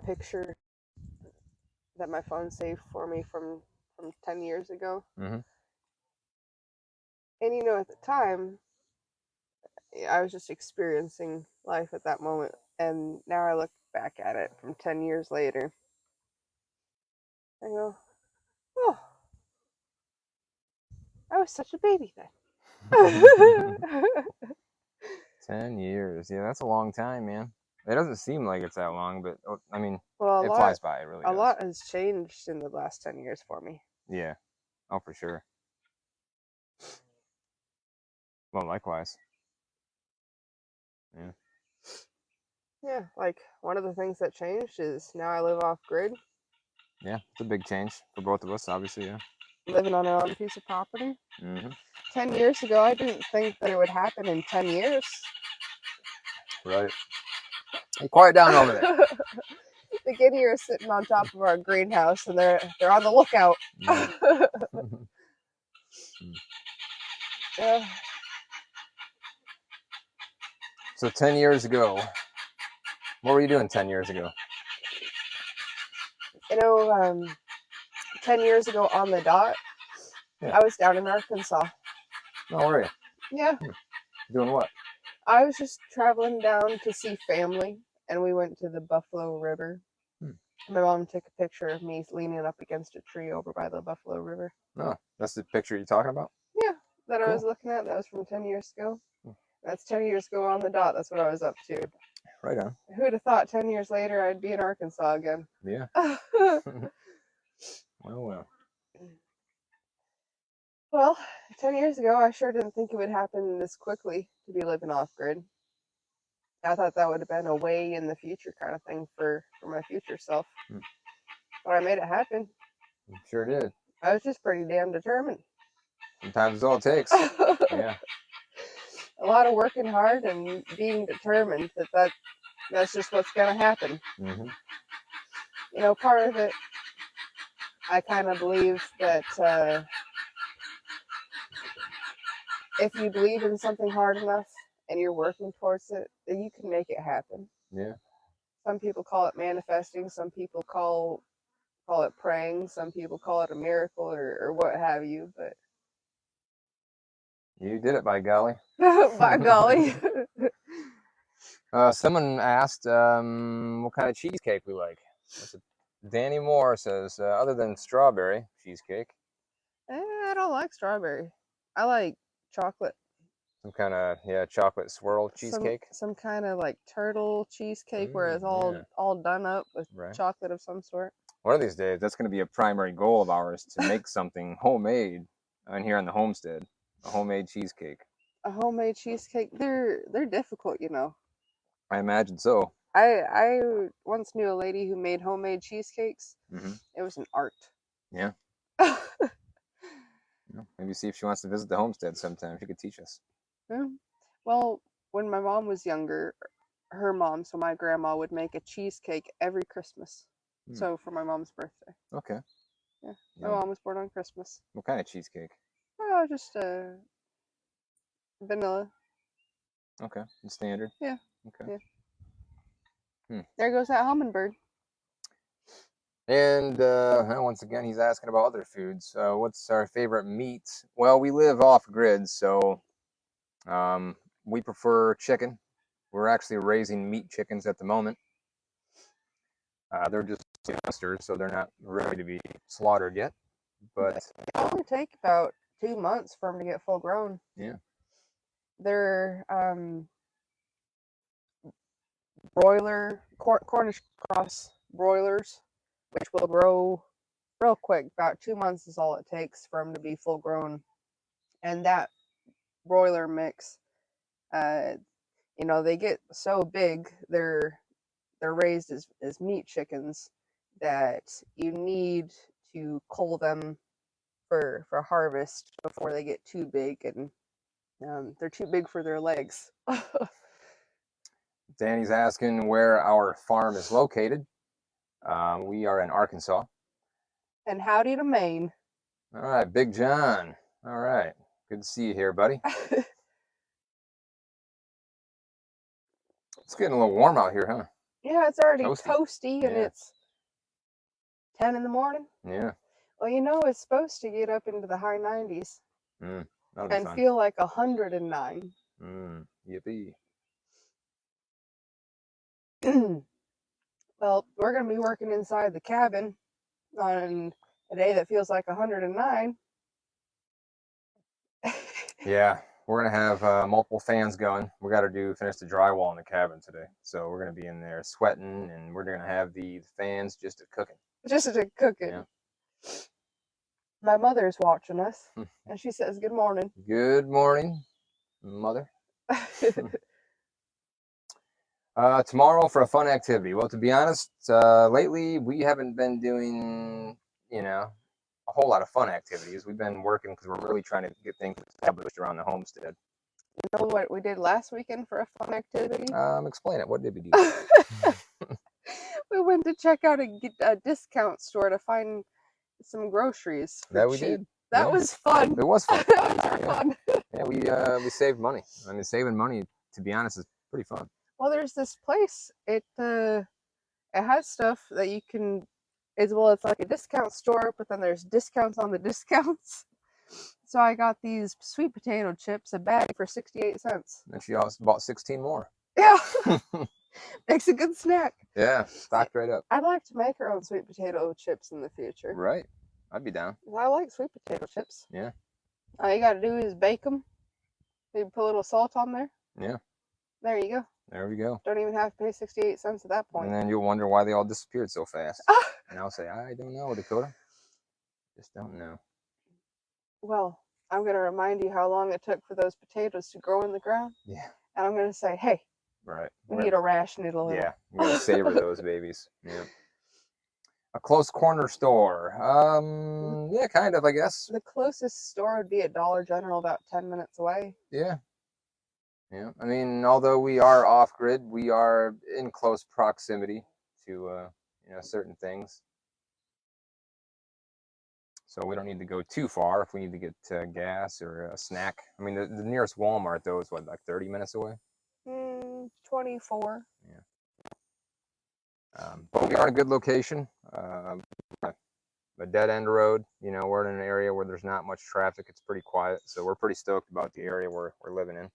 picture that my phone saved for me from 10 years ago. Mm-hmm. And you know, at the time, I was just experiencing life at that moment. And now I look back at it from 10 years later. I go, oh, I was such a baby then. 10 years. Yeah, that's a long time, man. It doesn't seem like it's that long, but I mean, Well, it flies by. It really a does. lot has changed in the last 10 years for me. Yeah. Oh, for sure. Well, likewise. Yeah. Yeah, like one of the things that changed is now I live off grid. Yeah, it's a big change for both of us, obviously. Yeah. Living on our own piece of property. Mm-hmm. 10 years ago, I didn't think that it would happen in 10 years. Right. Hey, quiet down over there. The guinea are sitting on top of our greenhouse, and they're on the lookout. Mm-hmm. Yeah. So 10 years ago, what were you doing 10 years ago? You know, 10 years ago on the dot, Yeah. I was down in Arkansas. Oh, were you? Yeah. Doing what? I was just traveling down to see family, and we went to the Buffalo River. My mom took a picture of me leaning up against a tree over by the Buffalo River. Oh, that's the picture you're talking about? Yeah, that Cool. I was looking at. That was from 10 years ago. That's 10 years ago on the dot. That's what I was up to. Right on. Who'd have thought 10 years later I'd be in Arkansas again? Yeah. Well. Well, 10 years ago, I sure didn't think it would happen this quickly to be living off grid. I thought that would have been a way in the future kind of thing for my future self. But I made it happen. You sure did. I was just pretty damn determined. Sometimes it's all it takes. Yeah. A lot of working hard and being determined that's just what's going to happen. Mm-hmm. You know, part of it, I kind of believe that if you believe in something hard enough and you're working towards it, then you can make it happen. Yeah. Some people call it manifesting. Some people call it praying. Some people call it a miracle or what have you. But you did it, by golly. By golly. Someone asked what kind of cheesecake we like. Danny Moore says, other than strawberry cheesecake. I don't like strawberry. I like chocolate. Some kind of chocolate swirl cheesecake. Some kind of like turtle cheesecake where it's all done up with chocolate of some sort. One of these days, that's going to be a primary goal of ours, to make something homemade on here on the homestead. A homemade cheesecake. A homemade cheesecake? They're difficult, you know. I imagine so. I once knew a lady who made homemade cheesecakes. Mm-hmm. It was an art. Yeah. Maybe see if she wants to visit the homestead sometime. She could teach us. Yeah. Well, when my mom was younger, her mom, so my grandma, would make a cheesecake every Christmas. So for my mom's birthday. Okay. Yeah. My mom was born on Christmas. What kind of cheesecake? Oh, just vanilla. Okay. Standard. Yeah. Okay. Yeah. There goes that hummingbird. And once again, he's asking about other foods. What's our favorite meat? Well, we live off grid, so we prefer chicken. We're actually raising meat chickens at the moment. They're just youngsters, so they're not ready to be slaughtered yet. But it only take about 2 months for them to get full grown. Yeah. They're broiler, Cornish cross broilers, which will grow real quick. About 2 months is all it takes for them to be full grown. And that broiler mix, you know, they get so big, they're raised as meat chickens that you need to cull them for harvest before they get too big, and they're too big for their legs. Danny's asking where our farm is located. We are in Arkansas. And howdy to Maine. All right, Big John. All right. Good to see you here, buddy. It's getting a little warm out here, huh? Yeah, it's already Toasty. toasty and Yeah. it's 10 in the morning. Yeah. Well, you know, it's supposed to get up into the high 90s That'll be and fun. feel like 109. Yippee. Well, we're going to be working inside the cabin on a day that feels like 109. Yeah, we're gonna have multiple fans going. We got to finish the drywall in the cabin today, so we're gonna be in there sweating, and we're gonna have the fans just cooking. Just to cooking. Yeah. My mother's watching us, and she says, "Good morning." Good morning, mother. Tomorrow for a fun activity. Well, to be honest, lately we haven't been doing, a whole lot of fun activities. We've been working because we're really trying to get things established around the homestead. You know what we did last weekend for a fun activity? Explain it. What did we do? We went to check out a discount store to find some groceries for That we cheap. did. That was fun. It was fun. That was fun. Yeah, we saved money. I mean, saving money, to be honest, is pretty fun. Well, there's this place. It has stuff that you can. It's like a discount store, but then there's discounts on the discounts. So I got these sweet potato chips, a bag for 68 cents. And she also bought 16 more. Yeah. Makes a good snack. Yeah, stocked right up. I'd like to make our own sweet potato chips in the future. Right. I'd be down. I like sweet potato chips. Yeah. All you got to do is bake them. Maybe put a little salt on there. Yeah. There you go. There we go. Don't even have to pay 68 cents at that point. And then you'll wonder why they all disappeared so fast. And I'll say, I don't know, Dakota. Just don't know. Well, I'm going to remind you how long it took for those potatoes to grow in the ground. Yeah. And I'm going to say, hey, right. We need to ration it a little. Yeah. We got to savor those babies. Yeah. A close corner store. Yeah, kind of, I guess. The closest store would be at Dollar General, about 10 minutes away. Yeah. Yeah. I mean, although we are off grid, we are in close proximity to certain things. So we don't need to go too far if we need to get gas or a snack. I mean, the nearest Walmart though is what, like 30 minutes away? 24. Yeah. But we are in a good location. A dead end road. We're in an area where there's not much traffic. It's pretty quiet, so we're pretty stoked about the area we're living in.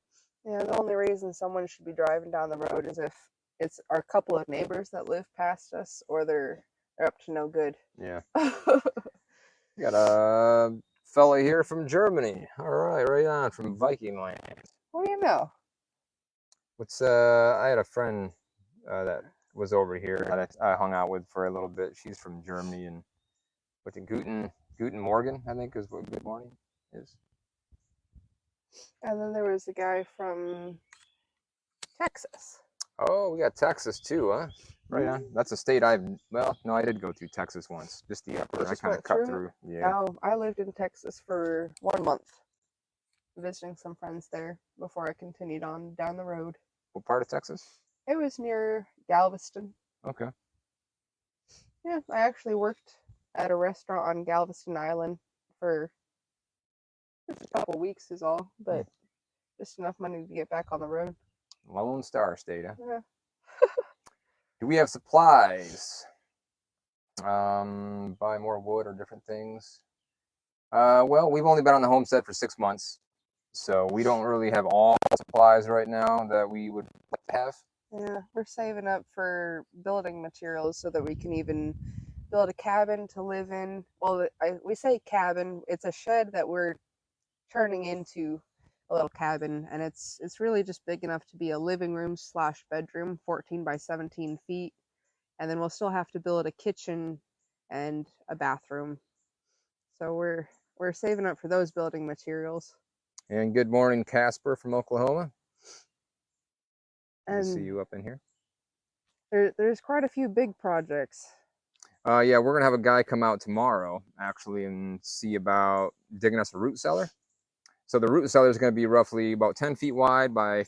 Yeah, the only reason someone should be driving down the road is if it's our couple of neighbors that live past us, or they're up to no good. Yeah. We got a fella here from Germany. All right on, from Viking land. What do you know? I had a friend that was over here that I hung out with for a little bit. She's from Germany, and Guten Morgen, I think, is what good morning is. And then there was a guy from Texas. Oh, we got Texas too, huh? Right on. That's a state I did go through Texas once. Just the upper. I kind of cut through. Yeah. Oh, I lived in Texas for 1 month, visiting some friends there before I continued on down the road. What part of Texas? It was near Galveston. Okay. Yeah, I actually worked at a restaurant on Galveston Island for just a couple weeks is all, but just enough money to get back on the road. Lone Star State, huh? Yeah. Do we have supplies? Buy more wood or different things? Well, we've only been on the homestead for 6 months, so we don't really have all the supplies right now that we would like to have. Yeah, we're saving up for building materials so that we can even build a cabin to live in. Well, we say cabin, it's a shed that we're turning into a little cabin, and it's really just big enough to be a living room / bedroom, 14 by 17 feet, and then we'll still have to build a kitchen and a bathroom. So we're saving up for those building materials. And good morning, Casper from Oklahoma. And I see you up in here. There's quite a few big projects. Yeah, we're gonna have a guy come out tomorrow actually and see about digging us a root cellar. So the root cellar is going to be roughly about 10 feet wide by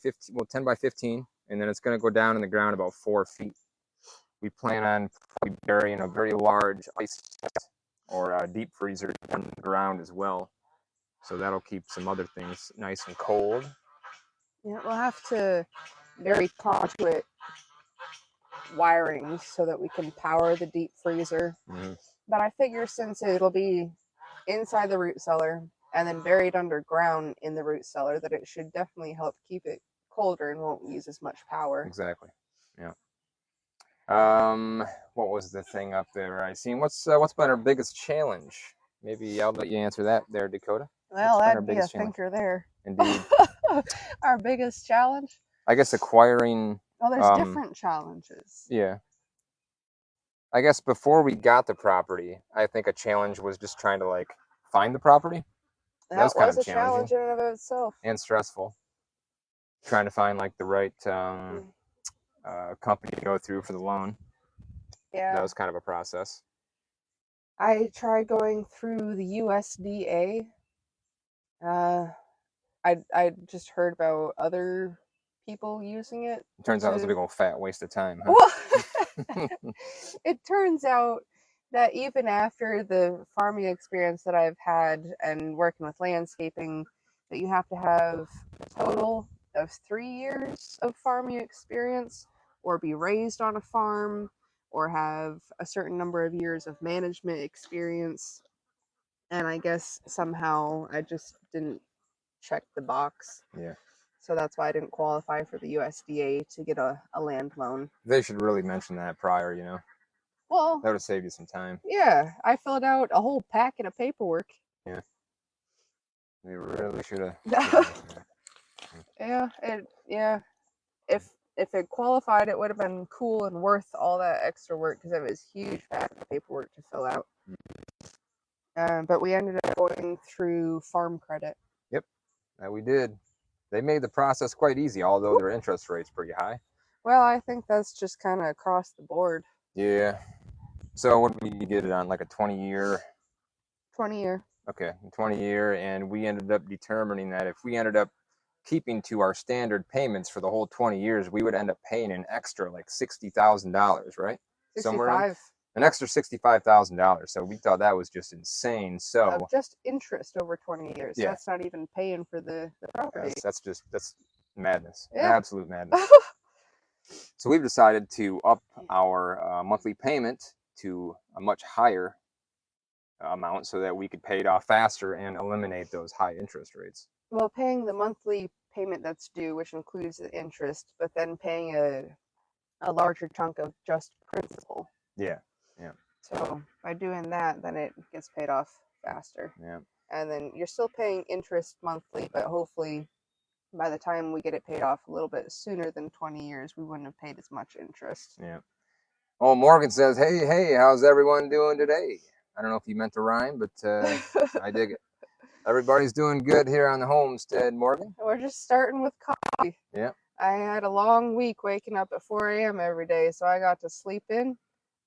10 by 15, and then it's going to go down in the ground about 4 feet. We plan on burying a very large ice chest or a deep freezer in the ground as well. So that'll keep some other things nice and cold. Yeah, we'll have to bury conduit wirings so that we can power the deep freezer. Mhm. But I figure since it'll be inside the root cellar and then buried underground in the root cellar, that it should definitely help keep it colder and won't use as much power. Exactly. Yeah. What was the thing up there I seen? What's been our biggest challenge? Maybe I'll let you answer that there, Dakota. Well, that'd be a thinker there. Indeed. Our biggest challenge? I guess acquiring. Well, there's different challenges. Yeah. I guess before we got the property, I think a challenge was just trying to like find the property. That was kind of a challenge in and of itself. And stressful. Trying to find like the right company to go through for the loan. Yeah. That was kind of a process. I tried going through the USDA. I just heard about other people using it. Turns out it was a big old fat waste of time. Huh? It turns out that even after the farming experience that I've had and working with landscaping, that you have to have a total of 3 years of farming experience, or be raised on a farm, or have a certain number of years of management experience. And I guess somehow I just didn't check the box. Yeah. So that's why I didn't qualify for the USDA to get a land loan. They should really mention that prior, you know. Well, that would have saved you some time. Yeah, I filled out a whole packet of paperwork. Yeah. They really should have. Yeah. If it qualified, it would have been cool and worth all that extra work because it was huge packet of paperwork to fill out. But we ended up going through farm credit. Yep, that we did. They made the process quite easy, although their interest rate's pretty high. Well, I think that's just kind of across the board. Yeah. So what did we get it on? Like a 20-year? 20-year. Okay, 20-year, and we ended up determining that if we ended up keeping to our standard payments for the whole 20 years, we would end up paying an extra like $60,000, right? 65. Somewhere an extra $65,000. So we thought that was just insane. So just interest over 20 years. Yeah. That's not even paying for the property. That's madness. Yeah. Absolute madness. So we've decided to up our monthly payment to a much higher amount so that we could pay it off faster and eliminate those high interest rates. Well, paying the monthly payment that's due, which includes the interest, but then paying a larger chunk of just principal. Yeah. So by doing that, then it gets paid off faster. Yeah. And then you're still paying interest monthly, but hopefully by the time we get it paid off a little bit sooner than 20 years, we wouldn't have paid as much interest. Yeah. Oh, Morgan says, hey, how's everyone doing today? I don't know if you meant to rhyme, but I dig it. Everybody's doing good here on the homestead, Morgan. We're just starting with coffee. Yeah. I had a long week waking up at 4 a.m. every day, so I got to sleep in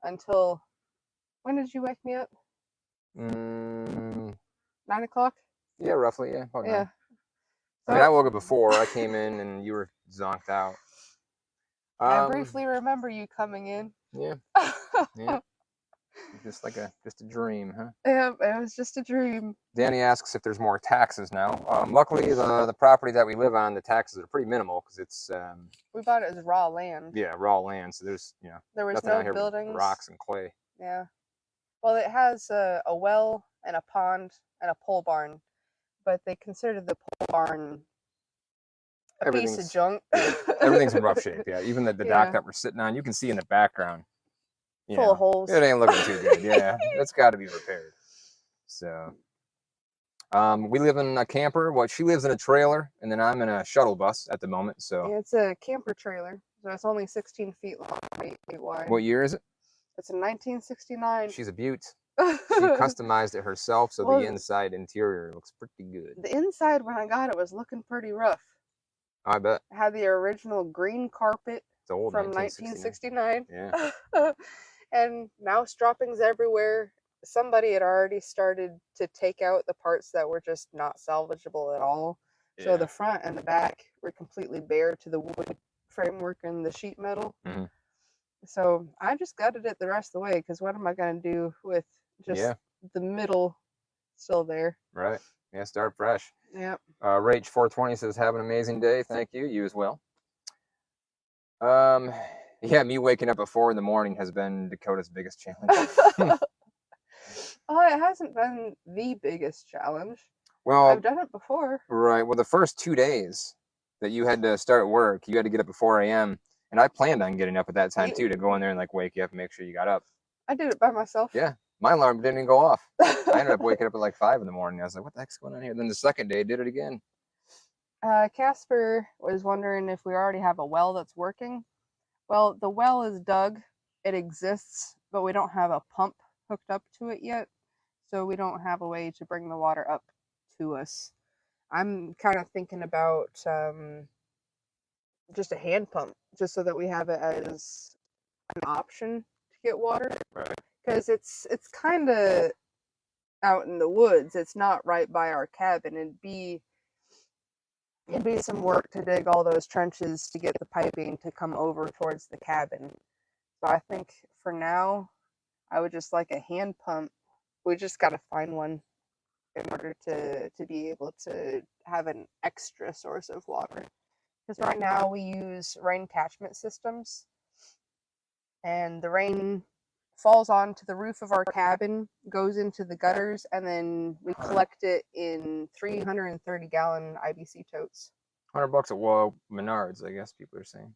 until... When did you wake me up? 9 o'clock? Yeah, roughly, yeah. About 9. So, I woke up before. I came in and you were zonked out. I briefly remember you coming in. Yeah. Yeah. Just a dream, huh? Yeah, it was just a dream. Danny asks if there's more taxes now. Luckily, the property that we live on, the taxes are pretty minimal because it's... we bought it as raw land. Yeah, raw land. So there's, there was no buildings. Rocks and clay. Yeah. Well, it has a well and a pond and a pole barn, but they consider the pole barn a piece of junk. Yeah, everything's in rough shape, yeah. Even the dock that we're sitting on, you can see in the background. Full of holes. It ain't looking too good, yeah. It's got to be repaired. So, we live in a camper. Well, she lives in a trailer, and then I'm in a shuttle bus at the moment, so. Yeah, it's a camper trailer, so it's only 16 feet long, 8 feet wide. What year is it? It's a 1969. She's a beaut. She customized it herself, so the inside interior looks pretty good. The inside, when I got it, was looking pretty rough. I bet. It had the original green carpet from 1969. Yeah. And mouse droppings everywhere. Somebody had already started to take out the parts that were just not salvageable at all. Yeah. So the front and the back were completely bare to the wood framework and the sheet metal. Mm-hmm. So I just gutted it the rest of the way because what am I going to do with just the middle still there? Right. Yeah, start fresh. Yep. Rach420 says, have an amazing day. Thank you. You as well. Yeah, me waking up at 4 in the morning has been Dakota's biggest challenge. Oh, it hasn't been the biggest challenge. Well, I've done it before. right. Well, the first 2 days that you had to start work, you had to get up at 4 a.m. And I planned on getting up at that time too, to go in there and like wake you up and make sure you got up. I did it by myself. Yeah, my alarm didn't even go off. I ended up waking up at like 5 in the morning. I was like, what the heck's going on here? Then the second day, did it again. Casper was wondering if we already have a well that's working. Well, the well is dug. It exists, but we don't have a pump hooked up to it yet. So we don't have a way to bring the water up to us. I'm kind of thinking about just a hand pump, just so that we have it as an option to get water. Right. Because it's kind of out in the woods. It's not right by our cabin. It'd be some work to dig all those trenches to get the piping to come over towards the cabin. So I think for now, I would just like a hand pump. We just got to find one in order to be able to have an extra source of water. Because right now we use rain catchment systems, and the rain falls onto the roof of our cabin, goes into the gutters, and then we collect it in 330-gallon IBC totes. $100 at Menards, I guess people are saying.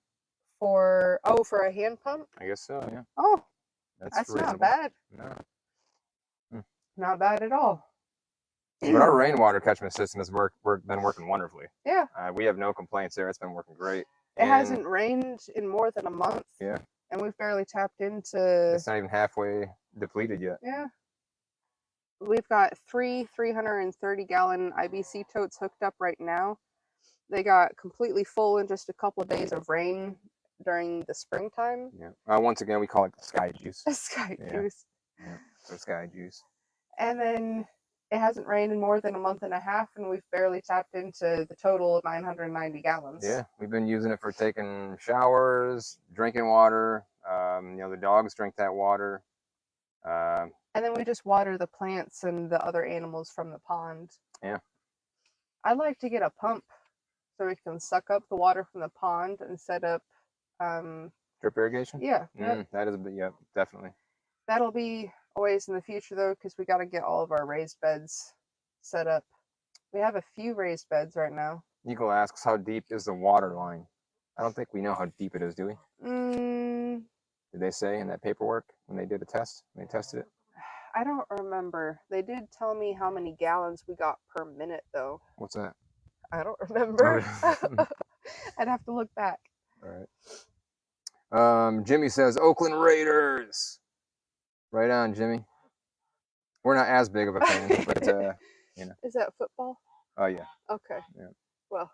For a hand pump? I guess so, yeah. Oh, that's not bad. No. Not bad at all. But our rainwater catchment system has been working wonderfully. Yeah. We have no complaints there. It's been working great. It hasn't rained in more than a month. Yeah. And we've barely tapped into... It's not even halfway depleted yet. Yeah. We've got 330-gallon IBC totes hooked up right now. They got completely full in just a couple of days of rain during the springtime. Yeah. Once again, we call it sky juice. Sky juice. Yeah. So sky juice. And then it hasn't rained in more than a month and a half, and we've barely tapped into the total of 990 gallons. Yeah, we've been using it for taking showers, drinking water. The dogs drink that water. And then we just water the plants and the other animals from the pond. Yeah. I'd like to get a pump so we can suck up the water from the pond and set up drip irrigation. Yeah. That is, definitely. That'll be a ways in the future though, because we got to get all of our raised beds set up. We have a few raised beds right now. Eagle asks, how deep is the water line? I don't think we know how deep it is, do we? Did they say in that paperwork when they did a test? When they tested it? I don't remember. They did tell me how many gallons we got per minute though. What's that? I don't remember. I'd have to look back. All right. Jimmy says, Oakland Raiders. Right on, Jimmy. We're not as big of a fan, but Is that football? Oh yeah. Okay. Yeah. Well.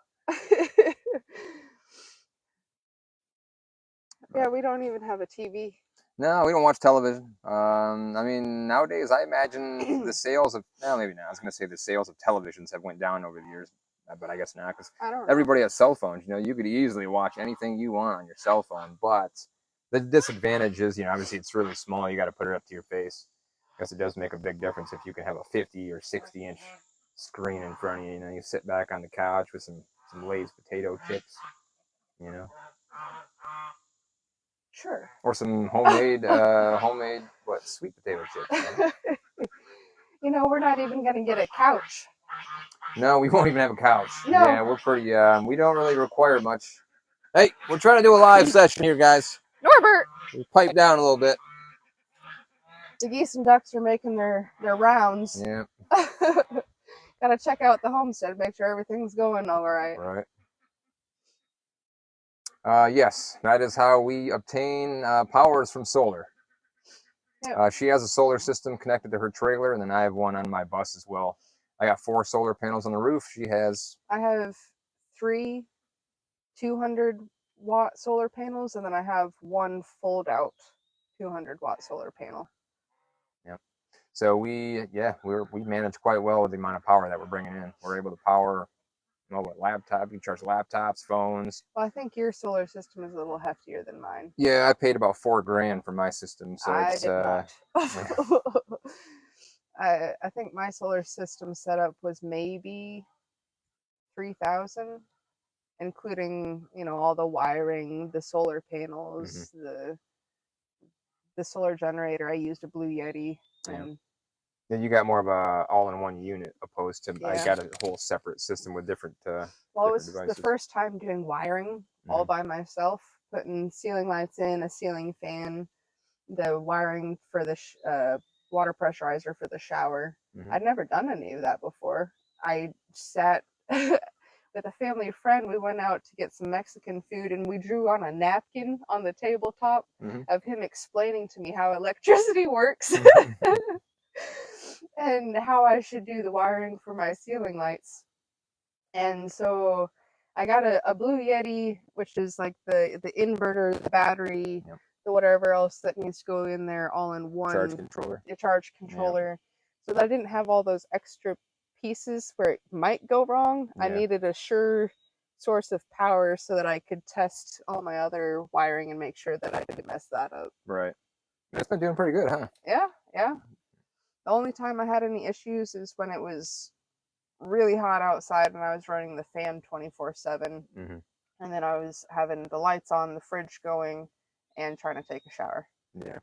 Yeah, we don't even have a TV. No, we don't watch television. Nowadays, I imagine the sales of, maybe not. I was going to say the sales of televisions have went down over the years, but I guess not, because everybody has cell phones. You could easily watch anything you want on your cell phone, but the disadvantage is, obviously it's really small. You got to put it up to your face. I guess it does make a big difference if you can have a 50 or 60-inch screen in front of you. You sit back on the couch with some Lay's potato chips, Sure. Or some homemade sweet potato chips. We're not even going to get a couch. No, we won't even have a couch. No. Yeah, we're pretty, we don't really require much. Hey, we're trying to do a live session here, guys. Norbert! We pipe down a little bit. The geese and ducks are making their rounds. Yeah. Gotta check out the homestead, make sure everything's going all right. Right. Yes, that is how we obtain powers from solar. Yep. She has a solar system connected to her trailer, and then I have one on my bus as well. I got 4 solar panels on the roof. I have 3 200-watt solar panels, and then I have 1 fold-out 200-watt solar panel. Yep. So we manage quite well with the amount of power that we're bringing in. We're able to power laptop. You charge laptops, phones. Well, I think your solar system is a little heftier than mine. Yeah, I paid about $4,000 for my system, so I it's did not. I think my solar system setup was maybe $3,000. including, you know, all the wiring, the solar panels, the solar generator. I used a Blue Yeti, and Then you got more of a all-in-one unit opposed to I yeah. got a whole separate system with different Well, it different was the devices. first time doing wiring all by myself, putting ceiling lights in, a ceiling fan, the wiring for the water pressurizer for the shower. I'd never done any of that before. I sat with a family friend. We went out to get some Mexican food, and we drew on a napkin on the tabletop of him explaining to me how electricity works and how I should do the wiring for my ceiling lights. And so I got a Blue Yeti, which is like the inverter, the battery, the whatever else that needs to go in there all in one. Charge controller. A charge controller. So that I didn't have all those extra pieces where it might go wrong. I needed a sure source of power so that I could test all my other wiring and make sure that I didn't mess that up. Right. It's been doing pretty good, huh? Yeah, yeah. The only time I had any issues is when it was really hot outside and I was running the fan 24/7, and then I was having the lights on, the fridge going, and trying to take a shower. Yeah.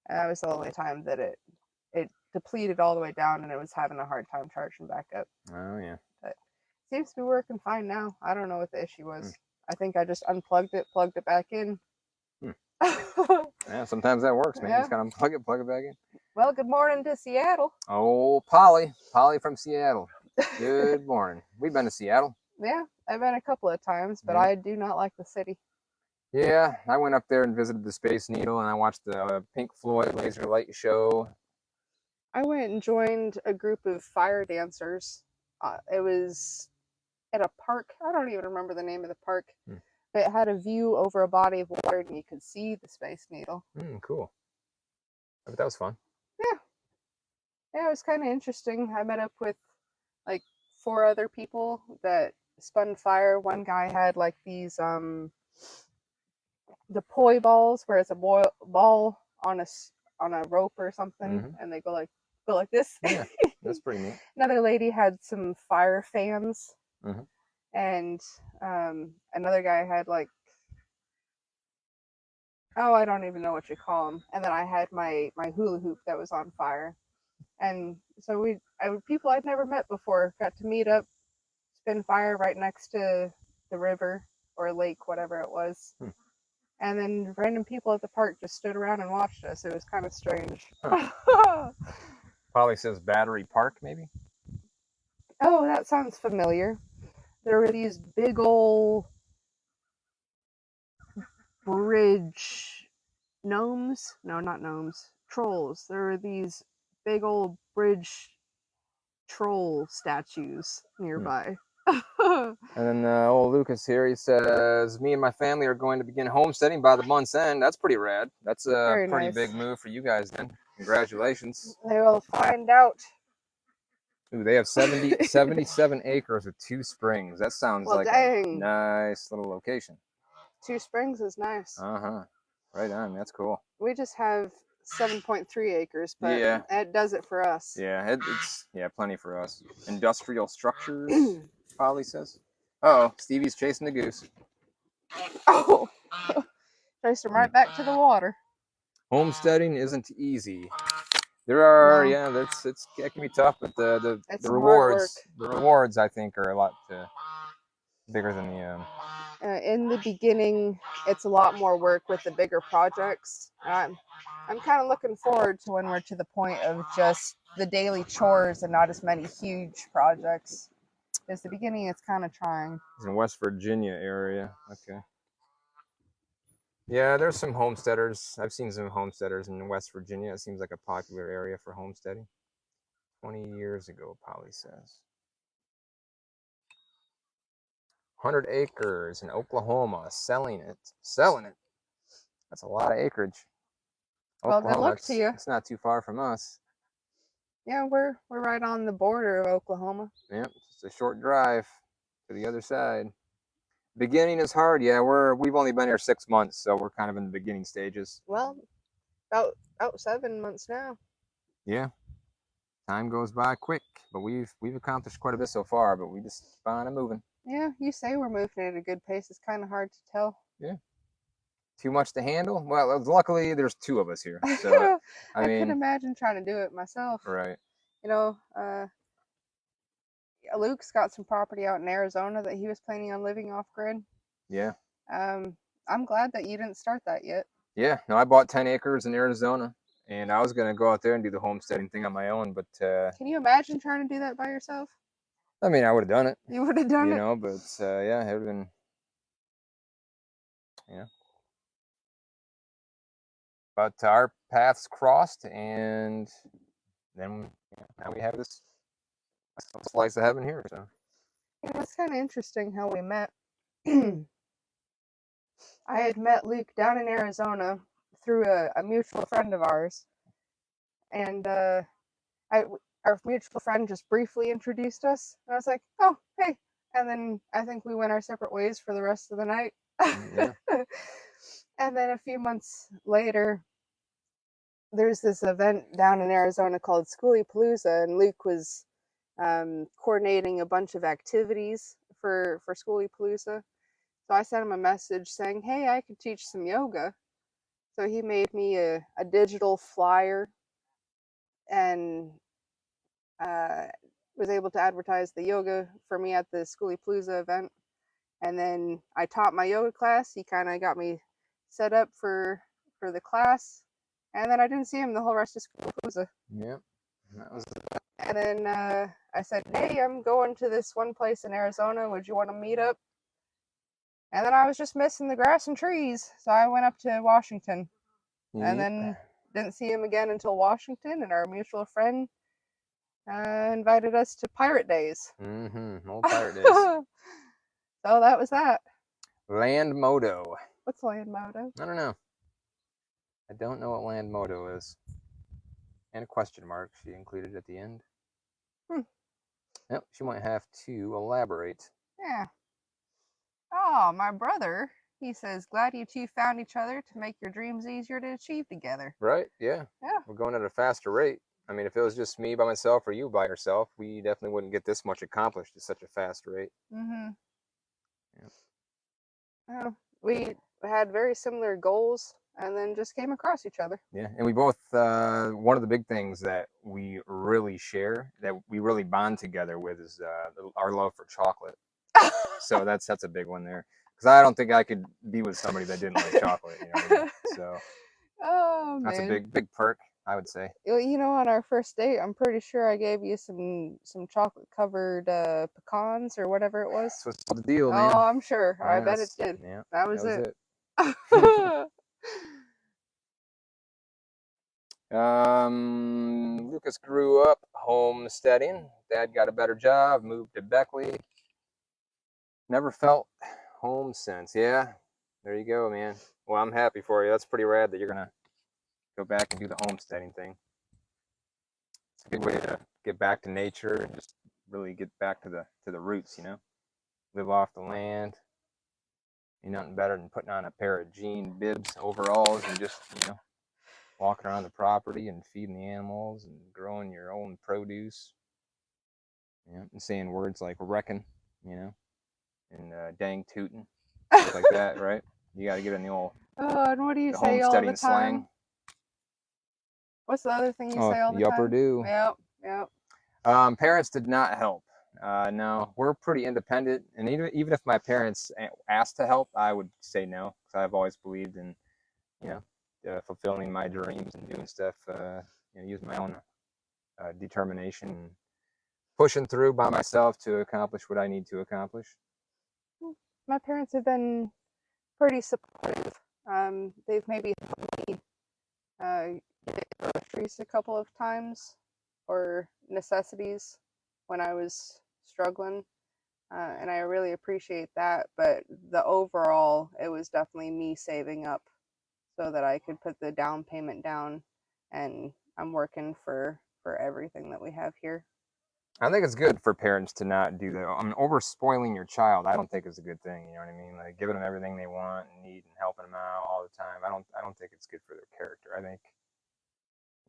And that was the only time that it depleted all the way down and it was having a hard time charging back up. Oh yeah. But it seems to be working fine now. I don't know what the issue was. I think I just unplugged it, plugged it back in. Yeah, sometimes that works, man. You just gotta unplug it, plug it back in. Well, good morning to Seattle. Oh, Polly from Seattle. Good morning. We've been to Seattle. Yeah, I've been a couple of times, but I do not like the city. Yeah, I went up there and visited the Space Needle, and I watched the Pink Floyd laser light show. I went and joined a group of fire dancers. It was at a park. I don't even remember the name of the park. But it had a view over a body of water, and you could see the Space Needle. Cool. I bet that was fun. Yeah, it was kind of interesting. I met up with like 4 other people that spun fire. One guy had like these the poi balls, where it's a ball on a rope or something, and they go like this. Yeah, that's pretty neat. Another lady had some fire fans, and another guy had like, oh, I don't even know what you call them. And then I had my hula hoop that was on fire. And so people I'd never met before got to meet up, spin fire right next to the river or lake, whatever it was. And then random people at the park just stood around and watched us. It was kind of strange. Polly says Battery Park, maybe? Oh, that sounds familiar. There were these big old bridge gnomes. No, not gnomes. Trolls. There were these big old bridge troll statues nearby. And then old Lucas here, he says, me and my family are going to begin homesteading by the month's end. That's pretty rad. That's a pretty big move for you guys then. Congratulations. They will find out. Ooh, they have 77 acres with 2 springs. That sounds like a nice little location. 2 springs is nice. Right on. That's cool. We just have 7.3 acres, but it does it for us. Yeah, it's plenty for us. Industrial structures, Polly says. Uh-oh, Stevie's chasing the goose. Oh, chased him right back to the water. Homesteading isn't easy. There are, it can be tough, but the rewards I think are a lot bigger than the. In the beginning, it's a lot more work with the bigger projects. I'm kind of looking forward to when we're to the point of just the daily chores and not as many huge projects. Because the beginning, it's kind of trying. It's in West Virginia area. Okay. Yeah, there's some homesteaders. I've seen some homesteaders in West Virginia. It seems like a popular area for homesteading. 20 years ago, Polly says. 100 acres in Oklahoma, selling it. That's a lot of acreage. Well, good luck to you. It's not too far from us. Yeah, we're right on the border of Oklahoma. Yep, it's a short drive to the other side. Beginning is hard. Yeah, we've only been here 6 months, so we're kind of in the beginning stages. Well, about 7 months now. Yeah, time goes by quick, but we've accomplished quite a bit so far. But we just keep on moving. Yeah, you say we're moving at a good pace. It's kind of hard to tell. Yeah. Too much to handle? Well, luckily there's two of us here. So, I I could mean, imagine trying to do it myself. right. You know, Luke's got some property out in Arizona that he was planning on living off grid. Yeah. I'm glad that you didn't start that yet. Yeah. No, I bought 10 acres in Arizona, and I was going to go out there and do the homesteading thing on my own, but Can you imagine trying to do that by yourself? I mean, I would have done it, You would have done you it. know, but yeah, it would have been, you know. But our paths crossed, and then now we have this slice of heaven here. So It's kind of interesting how we met. I had met Luke down in Arizona through a mutual friend of ours, and our mutual friend just briefly introduced us, and I was like, "Oh, hey!" And then I think we went our separate ways for the rest of the night. yeah. And then a few months later, there's this event down in Arizona called Schoolie Palooza, and Luke was coordinating a bunch of activities for Schoolie Palooza. So I sent him a message saying, "Hey, I could teach some yoga." So he made me a digital flyer and was able to advertise the yoga for me at the Schoolie Palooza event. And then I taught my yoga class. He kind of got me set up for the class. And then I didn't see him the whole rest of Schoolie Palooza. Yeah. That was And then I said, "Hey, I'm going to this one place in Arizona. Would you want to meet up?" And then I was just missing the grass and trees. So I went up to Washington. And then didn't see him again until Washington. And our mutual friend invited us to Pirate Days. Old Pirate Days. So that was that. Land Moto. What's land motto? I don't know. I don't know what land motto is. And a question mark she included at the end. Yep, she might have to elaborate. Yeah. Oh, my brother. He says, "Glad you two found each other to make your dreams easier to achieve together." Right? Yeah. Yeah. We're going at a faster rate. I mean, if it was just me by myself or you by yourself, we definitely wouldn't get this much accomplished at such a fast rate. Mm-hmm. Yeah. We had very similar goals and then just came across each other. Yeah, and we both, one of the big things that we really share, that we really bond together with, is our love for chocolate. So that's a big one there. Because I don't think I could be with somebody that didn't like chocolate. You know what I mean? So that's a big perk, I would say. You know, on our first date, I'm pretty sure I gave you some chocolate covered pecans or whatever it was. That's what's the deal, man. Oh, I'm sure. I bet it Yes. did. Yeah, that was it. Lucas grew up homesteading. Dad got a better job, moved to Beckley. Never felt home since. Yeah, there you go, man. Well, I'm happy for you. That's pretty rad that you're gonna go back and do the homesteading thing. It's a good way to get back to nature and just really get back to the roots, you know. Live off the land. Ain't nothing better than putting on a pair of jean bibs, overalls, and just, you know, walking around the property and feeding the animals and growing your own produce. You know, and saying words like "reckon," you know, and "dang tootin'," stuff like that, right? You got to get in the old and what do you the say all the homesteading time? slang. What's the other thing you say all the time? Yupper do. Yep. Parents did not help. No, we're pretty independent, and even if my parents asked to help, I would say no, because I've always believed in, you know, fulfilling my dreams and doing stuff, you know, using my own determination and pushing through by myself to accomplish what I need to accomplish. My parents have been pretty supportive. They've maybe helped me get groceries a couple of times or necessities when I was struggling. And I really appreciate that. But the overall, it was definitely me saving up so that I could put the down payment down. And I'm working for everything that we have here. I think it's good for parents to not do that. I mean, over spoiling your child, I don't think is a good thing. You know what I mean? Like giving them everything they want and need and helping them out all the time. I don't think it's good for their character. I think,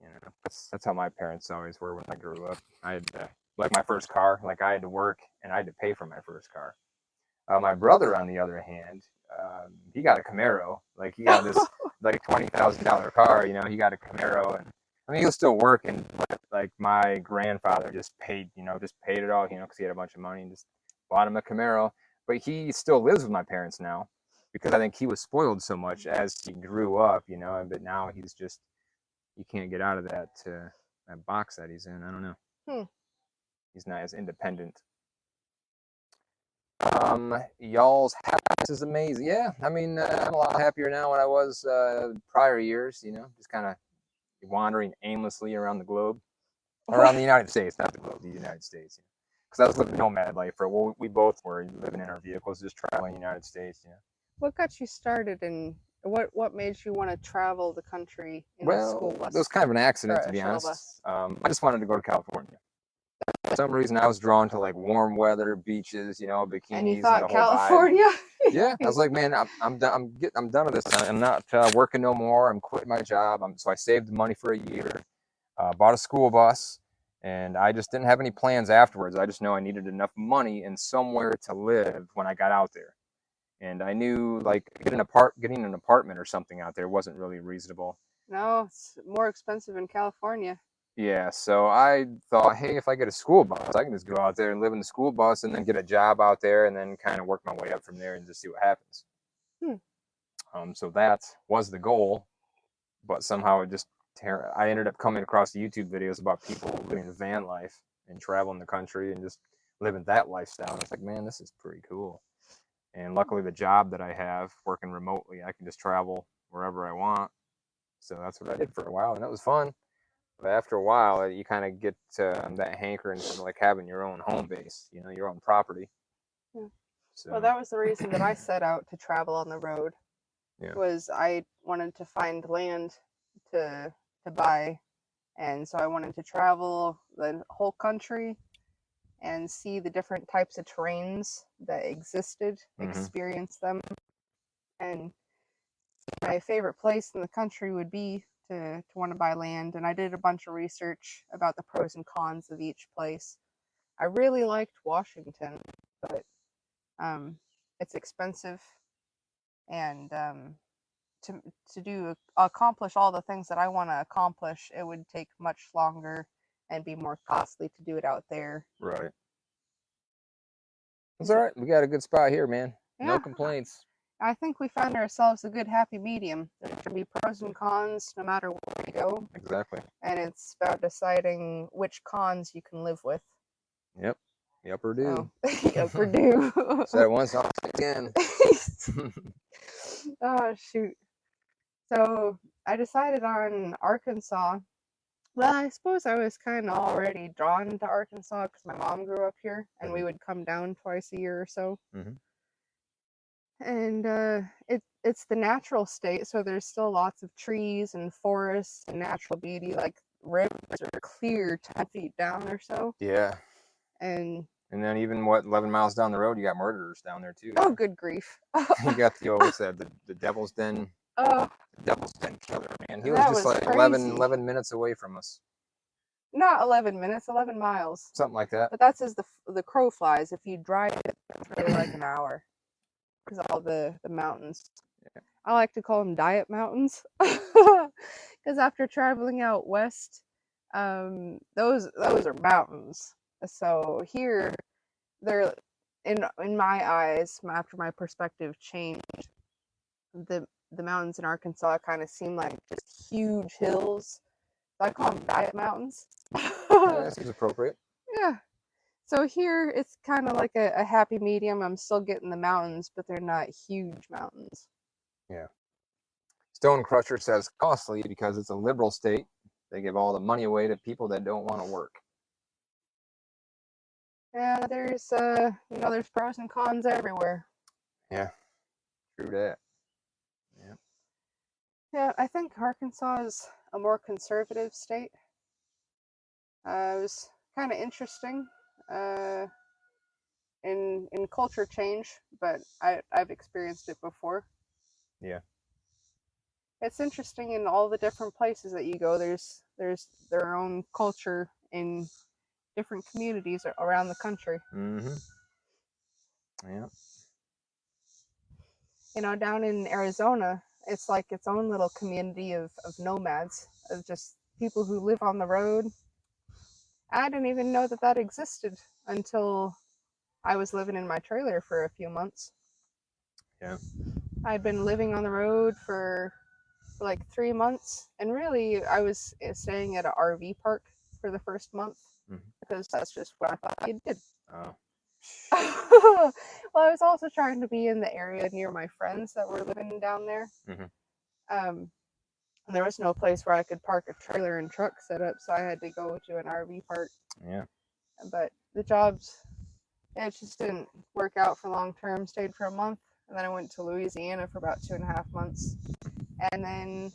you know, that's how my parents always were when I grew up. I had like my first car. Like I had to work and I had to pay for my first car. My brother, on the other hand, he got a Camaro. Like he got this like $20,000 car. You know, he got a Camaro, and I mean he was still working, but like my grandfather just paid, just paid it all, because he had a bunch of money and just bought him a Camaro. But he still lives with my parents now because I think he was spoiled so much as he grew up, But now he's just he can't get out of that box that he's in. I don't know. He's not as independent. Y'all's happiness is amazing. Yeah, I mean, I'm a lot happier now than I was prior years. Just kind of wandering aimlessly around the globe, around the United States, not the globe, the United States. Because I was living nomad life for we both were living in our vehicles, just traveling the United States. What got you started, and what made you want to travel the country in a school bus? It was kind of an accident, to be honest. I just wanted to go to California. For some reason, I was drawn to like warm weather, beaches, bikinis, and you thought and the whole California? Yeah, I was like, man, I'm done. I'm done with this. I'm not working no more. I'm quitting my job. So I saved the money for a year, bought a school bus, and I just didn't have any plans afterwards. I just know I needed enough money and somewhere to live when I got out there. And I knew like getting an apartment or something out there wasn't really reasonable. No, it's more expensive in California. Yeah, so I thought, hey, if I get a school bus, I can just go out there and live in the school bus and then get a job out there and then kind of work my way up from there and just see what happens. So that was the goal, but somehow I ended up coming across the YouTube videos about people living the van life and traveling the country and just living that lifestyle. And it's like, man, this is pretty cool. And luckily, the job that I have working remotely, I can just travel wherever I want. So that's what I did for a while, and that was fun. But after a while, you kind of get that hankering for like having your own home base, your own property. Yeah. So. Well, that was the reason that I set out to travel on the road. Yeah. Was I wanted to find land to buy, and so I wanted to travel the whole country and see the different types of terrains that existed, experience them, and my favorite place in the country would be to want to buy land. And I did a bunch of research about the pros and cons of each place. I really liked Washington, but it's expensive, and to accomplish all the things that I want to accomplish, it would take much longer and be more costly to do it out there. Right. It's all right. We got a good spot here, man. Yeah. No complaints. I think we found ourselves a good happy medium. There can be pros and cons no matter where you go. Exactly. And it's about deciding which cons you can live with. Yep. Yup or do. Yup or do. Said it once, I'll say it again. Oh, shoot. So I decided on Arkansas. Well, I suppose I was kind of already drawn to Arkansas because my mom grew up here, and we would come down twice a year or so. And it's the natural state, so there's still lots of trees and forests and natural beauty. Like rivers are clear 10 feet down or so. Yeah. And then even 11 miles down the road, you got murderers down there too. Oh, good grief! You got what's that? The Devil's Den. Oh, the Devil's Den killer, man. He was just like 11 minutes away from us. Not 11 minutes, 11 miles. Something like that. But that's as the crow flies. If you drive it, it's really like an hour. Because all the mountains. Yeah. I like to call them diet mountains. Because after traveling out west, those are mountains. So here, they're in my eyes, after my perspective changed, the mountains in Arkansas kind of seem like just huge hills. So I call them diet mountains. Yeah, that seems appropriate. Yeah. So here it's kind of like a happy medium. I'm still getting the mountains, but they're not huge mountains. Yeah. Stone Crusher says costly because it's a liberal state. They give all the money away to people that don't want to work. Yeah, there's there's pros and cons everywhere. Yeah. True that. Yeah. Yeah, I think Arkansas is a more conservative state. It was kind of interesting. In culture change, but I've experienced it before. Yeah. It's interesting in all the different places that you go. There's their own culture in different communities around the country. Mm-hmm. Yeah. down in Arizona, it's like its own little community of nomads, of just people who live on the road. I didn't even know that existed until I was living in my trailer for a few months. Yeah. I'd been living on the road for like 3 months, and really I was staying at an RV park for the first month because that's just what I thought you did. Oh. Well, I was also trying to be in the area near my friends that were living down there. And there was no place where I could park a trailer and truck set up, so I had to go to an RV park. Yeah. But the jobs, it just didn't work out for long term. Stayed for a month, and then I went to Louisiana for about 2.5 months. And then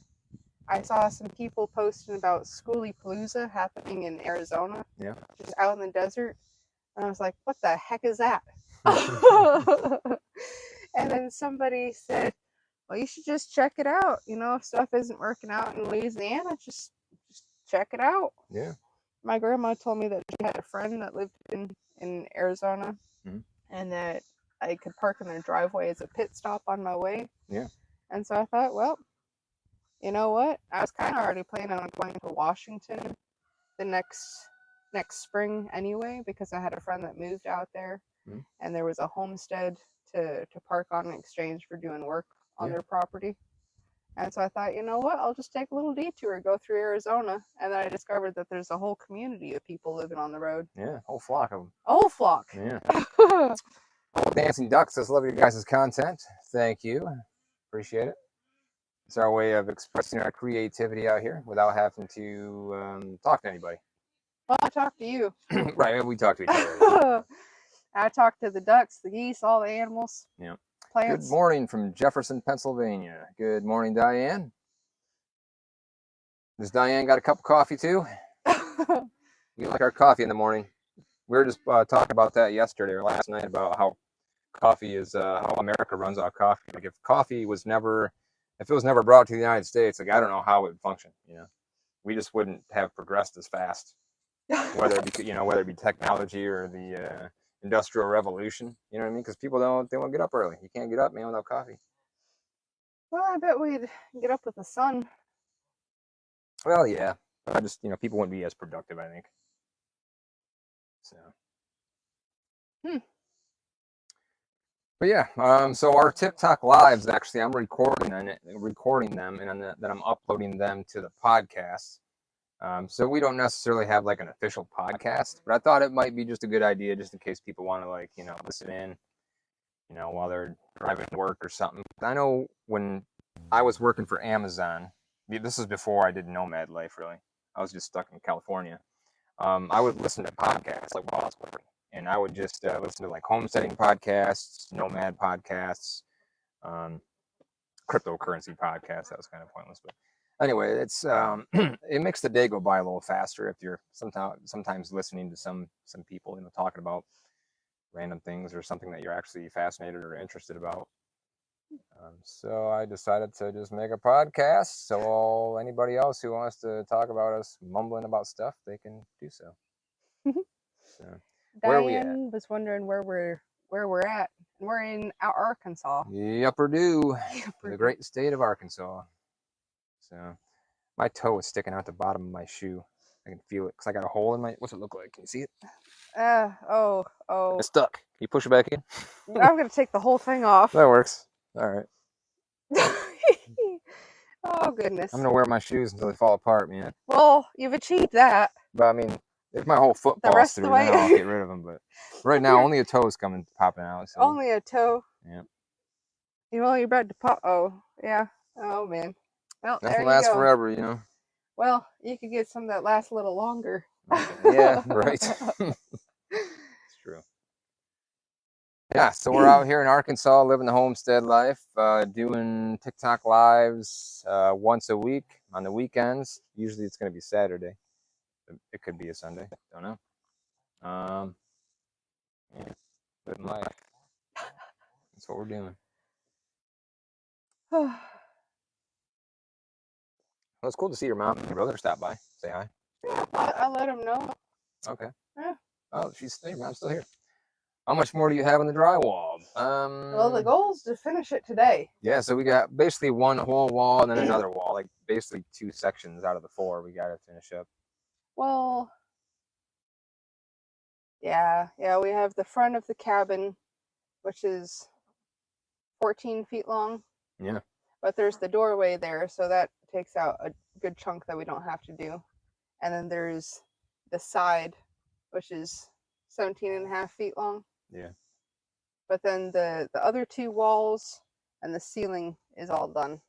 I saw some people posting about Schoolie Palooza happening in Arizona. Yeah. Just out in the desert. And I was like, what the heck is that? And then somebody said, well, you should just check it out. If stuff isn't working out in Louisiana, just check it out. Yeah. My grandma told me that she had a friend that lived in Arizona, and that I could park in their driveway as a pit stop on my way. Yeah. And so I thought, well, you know what? I was kind of already planning on going to Washington the next spring anyway, because I had a friend that moved out there, and there was a homestead to park on in exchange for doing work on their property. And so I thought, you know what? I'll just take a little detour, go through Arizona, and then I discovered that there's a whole community of people living on the road. Yeah, whole flock of them. A whole flock. Yeah. Dancing Ducks says, love your guys' content. Thank you. Appreciate it. It's our way of expressing our creativity out here without having to talk to anybody. Well, I talk to you. Right, we talk to each other. I talk to the ducks, the geese, all the animals. Yeah. Plants. Good morning from Jefferson, Pennsylvania. Good morning, Diane. Does Diane got a cup of coffee too? We like our coffee in the morning. We were just talking about that yesterday or last night about how coffee is, how America runs out of coffee. Like if it was never brought to the United States, like I don't know how it would function. We just wouldn't have progressed as fast. Whether it be technology or the Industrial Revolution, you know what I mean? Because people won't get up early. You can't get up, man, without coffee. Well, I bet we'd get up with the sun. Well, yeah. I just, people wouldn't be as productive, I think. So. But yeah, so our TikTok lives, actually, I'm recording them, and then I'm uploading them to the podcast. So we don't necessarily have like an official podcast, but I thought it might be just a good idea, just in case people want to listen in, while they're driving to work or something. I know when I was working for Amazon, this is before I did nomad life, really. I was just stuck in California. I would listen to podcasts like while I was working, and I would just listen to like homesteading podcasts, nomad podcasts, cryptocurrency podcasts. That was kind of pointless, but anyway, it's it makes the day go by a little faster if you're sometimes listening to some people talking about random things or something that you're actually fascinated or interested about. So I decided to just make a podcast, so anybody else who wants to talk about us mumbling about stuff, they can do so. So where are we at? Diane was wondering where we're at. We're in Arkansas. Upper Dew, the great state of Arkansas. So my toe is sticking out the bottom of my shoe. I can feel it because I got a hole in my. What's it look like? Can you see it? Oh. It's stuck. Can you push it back in? I'm gonna take the whole thing off. That works. All right. Oh goodness. I'm gonna wear my shoes until they fall apart, man. Well, you've achieved that. But I mean, if my whole foot falls through, then I'll get rid of them. But right now, only a toe's popping out. So. Only a toe. Yeah. You're about to pop. Oh yeah. Oh man. Well, nothing lasts forever, Well, you could get some that last a little longer. Yeah, right. It's true. Yeah, so we're out here in Arkansas living the homestead life, doing TikTok lives once a week on the weekends. Usually it's going to be Saturday. It could be a Sunday. Don't know. Yeah, living life. That's what we're doing. Well, it's cool to see your mom and your brother stop by. Say hi. Yeah, I'll let them know. Okay. Yeah. Oh, your mom's still here. How much more do you have on the drywall? Well, the goal is to finish it today. Yeah, so we got basically one whole wall and then another wall, like basically 2 sections out of the 4 we got to finish up. Well, yeah, we have the front of the cabin, which is 14 feet long. Yeah. But there's the doorway there, so that takes out a good chunk that we don't have to do. And then there's the side, which is 17.5 feet long. Yeah. But then the other 2 walls and the ceiling is all done.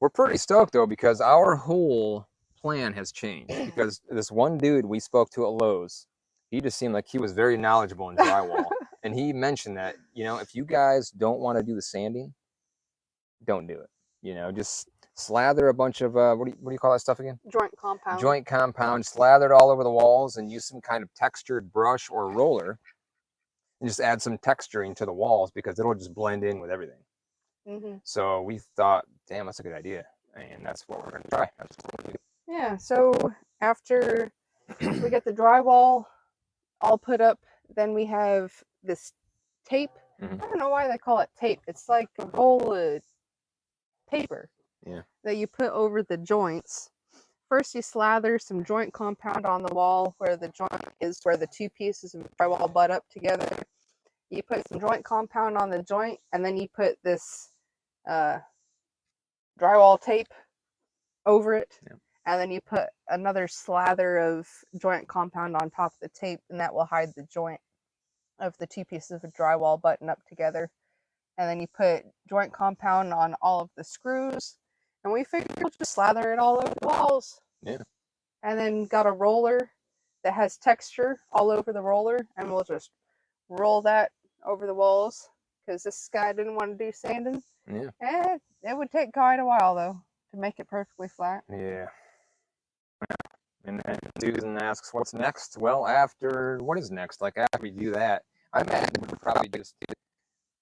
We're pretty stoked though, because our whole plan has changed. Because this one dude we spoke to at Lowe's, he just seemed like he was very knowledgeable in drywall. And he mentioned that, if you guys don't want to do the sanding, don't do it. Just slather a bunch of what do you call that stuff again? Joint compound. Slather it all over the walls and use some kind of textured brush or roller, and just add some texturing to the walls because it'll just blend in with everything. Mm-hmm. So we thought, damn, that's a good idea, and that's what we're gonna try. Yeah. So after we get the drywall all put up, then we have this tape. Mm-hmm. I don't know why they call it tape. It's like a roll of paper. Yeah. That you put over the joints. First, you slather some joint compound on the wall where the joint is, where the 2 pieces of drywall butt up together. You put some joint compound on the joint, and then you put this drywall tape over it. Yeah. And then you put another slather of joint compound on top of the tape, and that will hide the joint of the 2 pieces of drywall button up together. And then you put joint compound on all of the screws, and we figured we'll just slather it all over the walls. Yeah. And then got a roller that has texture all over the roller, and we'll just roll that over the walls because this guy didn't want to do sanding. Yeah. And it would take quite a while though to make it perfectly flat. Yeah. And then Susan asks, "What's next?" Well, what is next? Like after we do that, I imagine we would probably just do.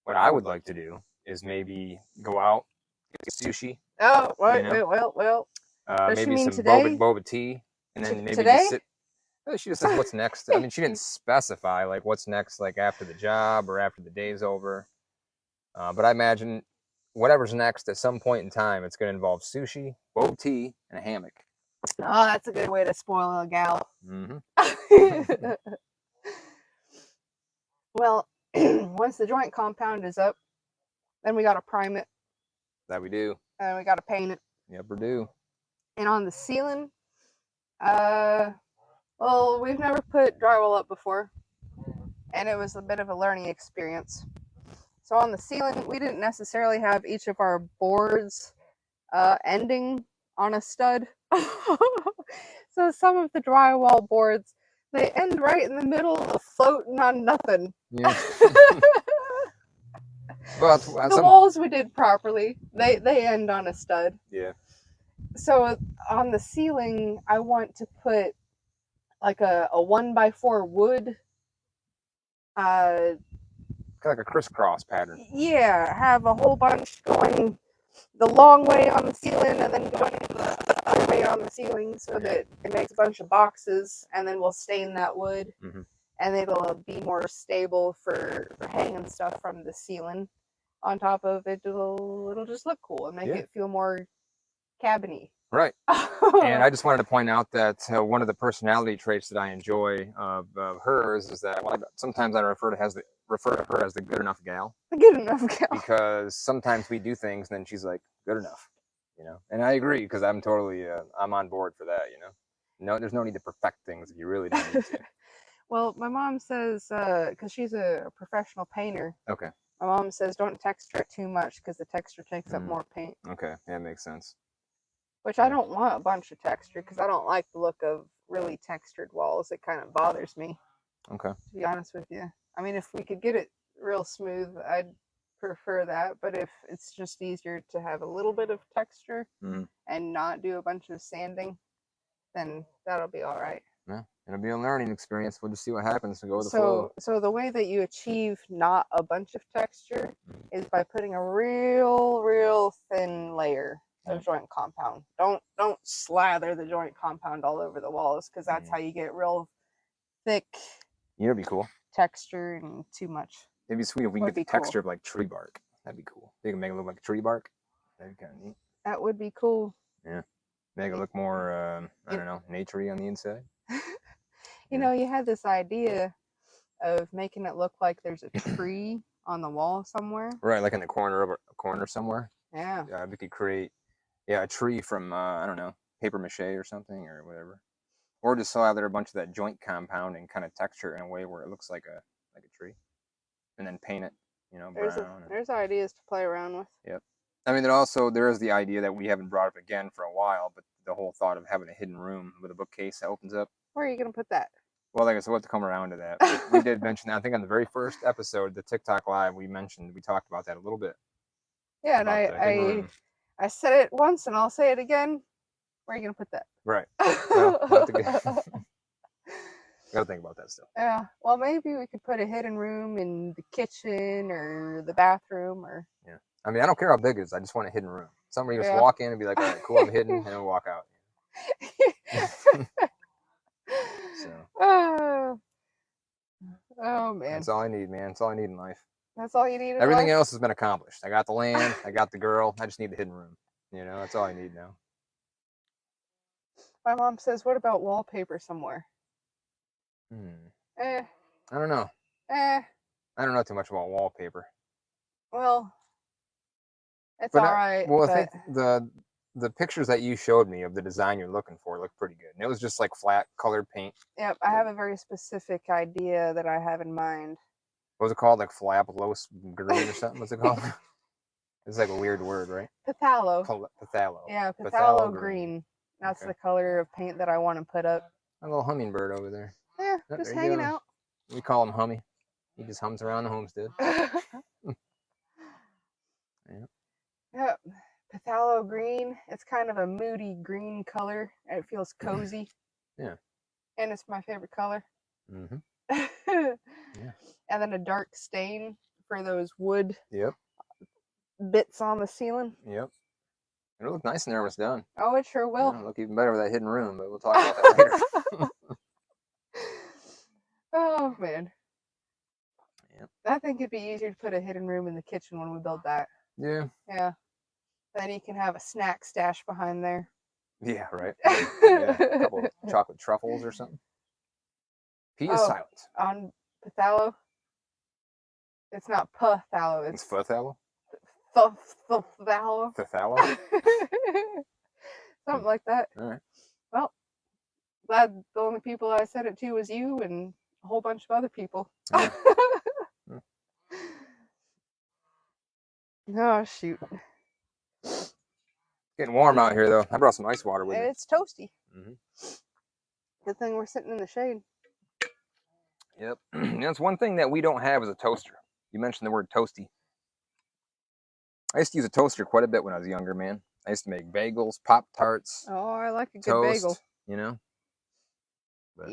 What I would like to do is maybe go out, get sushi. Oh, well. Maybe some boba tea, and then maybe today? Just sit. She just says, "What's next?" I mean, she didn't specify like what's next, like after the job or after the day's over. But I imagine whatever's next at some point in time, it's going to involve sushi, boba tea, and a hammock. Oh, that's a good way to spoil a gal. Mm-hmm. Well, once the joint compound is up, then we got to prime it. That we do. And we got to paint it. Yep, we do. And on the ceiling, well, we've never put drywall up before, and it was a bit of a learning experience. So on the ceiling, we didn't necessarily have each of our boards ending on a stud. So some of the drywall boards, they end right in the middle of floating on nothing. Yeah. But the walls we did properly. They end on a stud. Yeah. So on the ceiling, I want to put like a 1x4 wood. Kind of like a crisscross pattern. Yeah, have a whole bunch going the long way on the ceiling and then going the other way on the ceiling so that it makes a bunch of boxes, and then we'll stain that wood, and it'll be more stable for hanging stuff from the ceiling. On top of it, it'll just look cool and make it feel more cabiny. Right. And I just wanted to point out that one of the personality traits that I enjoy of hers is that sometimes I refer to her as the good enough gal. The good enough gal. Because sometimes we do things and then she's like, good enough, And I agree, because I'm totally, I'm on board for that, No, there's no need to perfect things if you really don't need to. Well, my mom says, because she's a professional painter. Okay. My mom says don't texture it too much because the texture takes up more paint. Okay, that makes sense. Which I don't want a bunch of texture because I don't like the look of really textured walls. It kind of bothers me. Okay. To be honest with you. I mean, if we could get it real smooth, I'd prefer that. But if it's just easier to have a little bit of texture and not do a bunch of sanding, then that'll be all right. Yeah, it'll be a learning experience. We'll just see what happens and go with the flow. So the way that you achieve not a bunch of texture is by putting a real thin layer of joint compound. Don't slather the joint compound all over the walls, because that's how you get real thick. It'd be cool. texture and too much. It'd be sweet if we can Would get the be cool. texture of like tree bark. That'd be cool. They can make it look like tree bark. That'd be kind of neat. That would be cool. Yeah. Make it look more, I don't know, naturey on the inside. You know, you had this idea of making it look like there's a tree on the wall somewhere. Right, like in the corner of a corner somewhere. Yeah. We could create, a tree from, I don't know, paper mache or something or whatever. Or just saw there a bunch of that joint compound and kind of texture in a way where it looks like a tree. And then paint it, brown. There's ideas to play around with. Yep. I mean, there is the idea that we haven't brought up again for a while, but the whole thought of having a hidden room with a bookcase that opens up. Where are you going to put that? Well, I guess we'll have to come around to that. But we did mention that. I think on the very first episode, the TikTok Live, we talked about that a little bit. Yeah, and I said it once and I'll say it again. Where are you going to put that? Right. Well, we'll have to gotta think about that still. Yeah. Well, maybe we could put a hidden room in the kitchen or the bathroom or... Yeah. I mean, I don't care how big it is. I just want a hidden room. Somebody just walk in and be like, all right, cool, I'm hidden, and then walk out. So. Oh, man. That's all I need, man. That's all I need in life. That's all you need in Everything life? else has been accomplished. I got the land. I got the girl. I just need the hidden room. That's all I need now. My mom says, what about wallpaper somewhere? I don't know. I don't know too much about wallpaper. Well, it's all right. Well, I think the pictures that you showed me of the design you're looking for look pretty good. And it was just like flat colored paint. Yep, I have a very specific idea that I have in mind. What was it called? Like flaplos green or something? What's it called? It's like a weird word, right? Phthalo. Phthalo. Yeah, phthalo green. That's the color of paint that I want to put up. A little hummingbird over there. Yeah, just hanging out. We call him Hummy. He just hums around the homestead. Yep. Phthalo green. It's kind of a moody green color. And it feels cozy. Yeah. And it's my favorite color. Mm-hmm. Yeah. And then a dark stain for those wood Yep. bits on the ceiling. Yep. It'll look nice in there when it's done. Oh, it sure will. It'll look even better with that hidden room, but we'll talk about that later. Oh, man. Yep. I think it'd be easier to put a hidden room in the kitchen when we build that. Yeah. Yeah. Then you can have a snack stash behind there. Yeah, right. Yeah. A couple of chocolate truffles or something. P is silent. On phthalo. It's not phthalo. It's phthalo? Phthalo. Phthalo? Something like that. All right. Well, glad the only people I said it to was you and a whole bunch of other people. Yeah. Oh, shoot. Getting warm out here, though. I brought some ice water with me. It's toasty. Mm-hmm. Good thing we're sitting in the shade. Yep. That's one thing that we don't have is a toaster. You mentioned the word toasty. I used to use a toaster quite a bit when I was younger, man. I used to make bagels, Pop-Tarts. Oh, I like a good toast, bagel. But,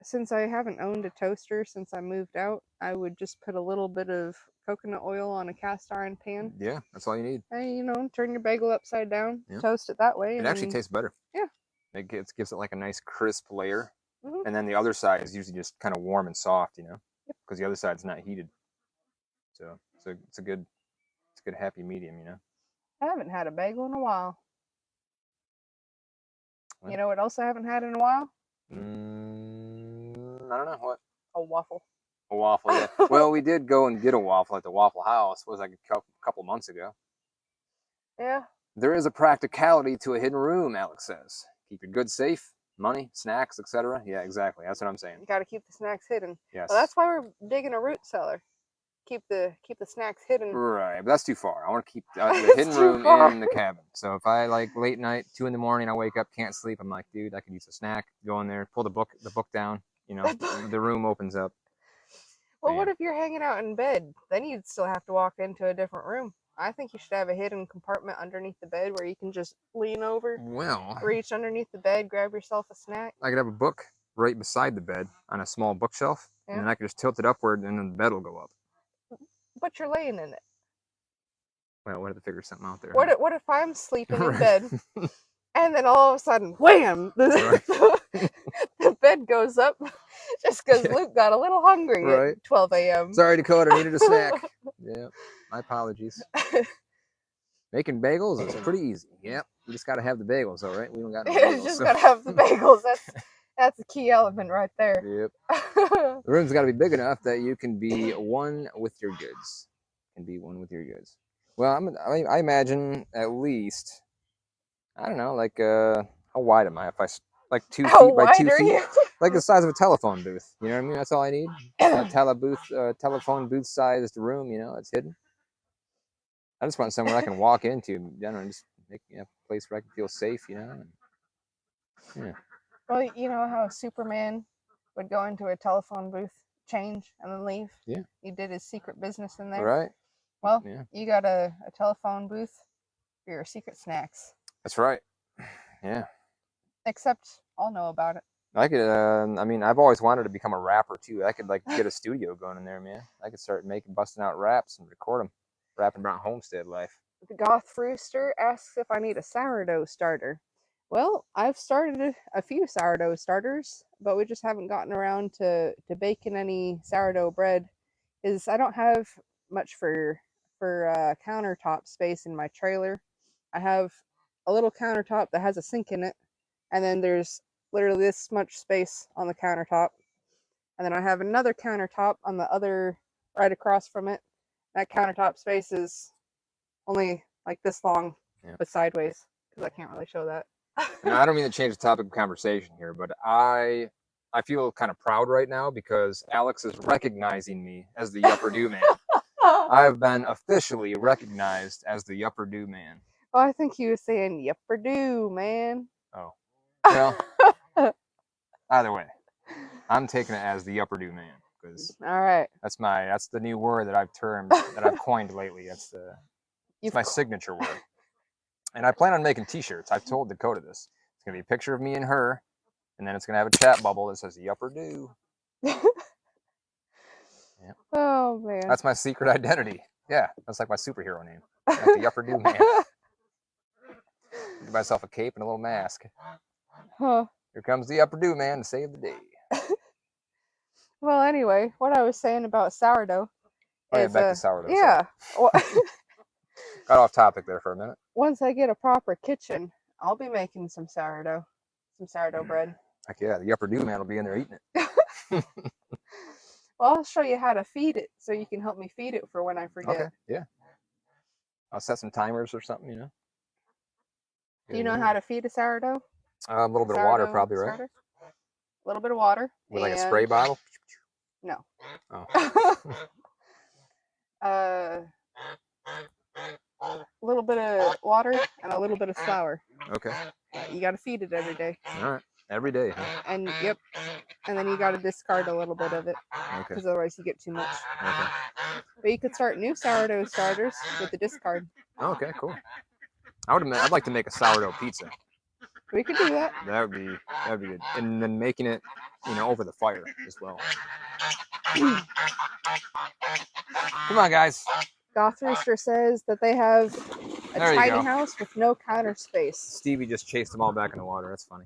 Since I haven't owned a toaster since I moved out, I would just put a little bit of coconut oil on a cast iron pan. Yeah, that's all you need. And, turn your bagel upside down, toast it that way. It actually tastes better. Yeah. It gives it like a nice crisp layer. Mm-hmm. And then the other side is usually just kind of warm and soft, because the other side's not heated. So it's a good happy medium, I haven't had a bagel in a while. What? You know what else I haven't had in a while? I don't know what. A waffle. A waffle, yeah. Well, we did go and get a waffle at the Waffle House. It was like a couple months ago. Yeah. There is a practicality to a hidden room, Alex says. Keep your goods safe, money, snacks, etc. Yeah, exactly. That's what I'm saying. You got to keep the snacks hidden. Yes. Well, that's why we're digging a root cellar. Keep the snacks hidden. Right, but that's too far. I want to keep the hidden room in the cabin. So if I late night, 2 a.m, I wake up, can't sleep. I'm like, dude, I could use a snack. Go in there, pull the book down. The room opens up. Well, what if you're hanging out in bed? Then you'd still have to walk into a different room. I think you should have a hidden compartment underneath the bed where you can just lean over, reach underneath the bed, grab yourself a snack. I could have a book right beside the bed on a small bookshelf, and then I could just tilt it upward, and then the bed will go up. But you're laying in it. Well, we'll have to figure something out there. What if I'm sleeping in bed, and then all of a sudden, wham! The bed goes up, Just because Luke got a little hungry Right. at 12 a.m. Sorry, Dakota, needed a snack. Yeah, my apologies. Making bagels is pretty easy. Yep, you just got to have the bagels, all right? We don't got no bagels. You just gotta have the bagels. That's a key element right there. Yep. The room's got to be big enough that you can be one with your goods. Well, I imagine at least, I don't know, like how wide am I? If I like 2 How feet by wide 2 are feet, you? like the size of a telephone booth. You know what I mean? That's all I need. A telephone booth sized room. You know, it's hidden. I just want somewhere I can walk into. I don't know, just make a place where I can feel safe. You know. Yeah. Well, you know how Superman would go into a telephone booth, change, and then leave? Yeah. He did his secret business in there. Right. Well, yeah. You got a telephone booth for your secret snacks. That's right. Yeah. Except I'll know about it. I could. I mean, I've always wanted to become a rapper too. I could like get a studio going in there, man. I could start busting out raps and record them, rapping about homestead life. The Goth Rooster asks if I need a sourdough starter. Well, I've started a few sourdough starters, but we just haven't gotten around to baking any sourdough bread. Is I don't have much for countertop space in my trailer. I have a little countertop that has a sink in it, and then there's literally this much space on the countertop. And then I have another countertop on the other, right across from it. That countertop space is only like this long, but sideways, because I can't really show that. Now, I don't mean to change the topic of conversation here, but I feel kind of proud right now because Alex is recognizing me as the Yupperdo Man. I've been officially recognized as the Yupperdo Man. Well, I think he was saying Yupperdo, man. Oh. Well, either way, I'm taking it as the Yupperdo Man because all right, that's the new word that I've coined lately. It's my signature word. And I plan on making t-shirts. I've told Dakota this. It's gonna be a picture of me and her, and then it's gonna have a chat bubble that says Yupperdo. Yeah. Oh man. That's my secret identity. Yeah, that's like my superhero name. Like the Yupperdo Man. Give myself a cape and a little mask. Huh. Here comes the Yupperdo Man to save the day. Well, anyway, what I was saying about sourdough. Oh, yeah, back to sourdough. Yeah. Got off topic there for a minute. Once I get a proper kitchen, I'll be making some sourdough bread. Heck yeah, the Yupperdo Man will be in there eating it. Well, I'll show you how to feed it, so you can help me feed it for when I forget. Okay, yeah. I'll set some timers or something, you know. Do you know how to feed a sourdough? A little bit of water, probably, right? Starter? A little bit of water. With like a spray bottle? No. Oh. A little bit of water and a little bit of flour. Okay. You got to feed it every day. All right. Every day, huh? And and then you got to discard a little bit of it, because otherwise you get too much. Okay. But you could start new sourdough starters with the discard. Okay, cool. I'd like to make a sourdough pizza. We could do that. That'd be good. And then making it, over the fire as well. Come on, guys. Goth Rooster says that they have a tiny house with no counter space. Stevie just chased them all back in the water. That's funny.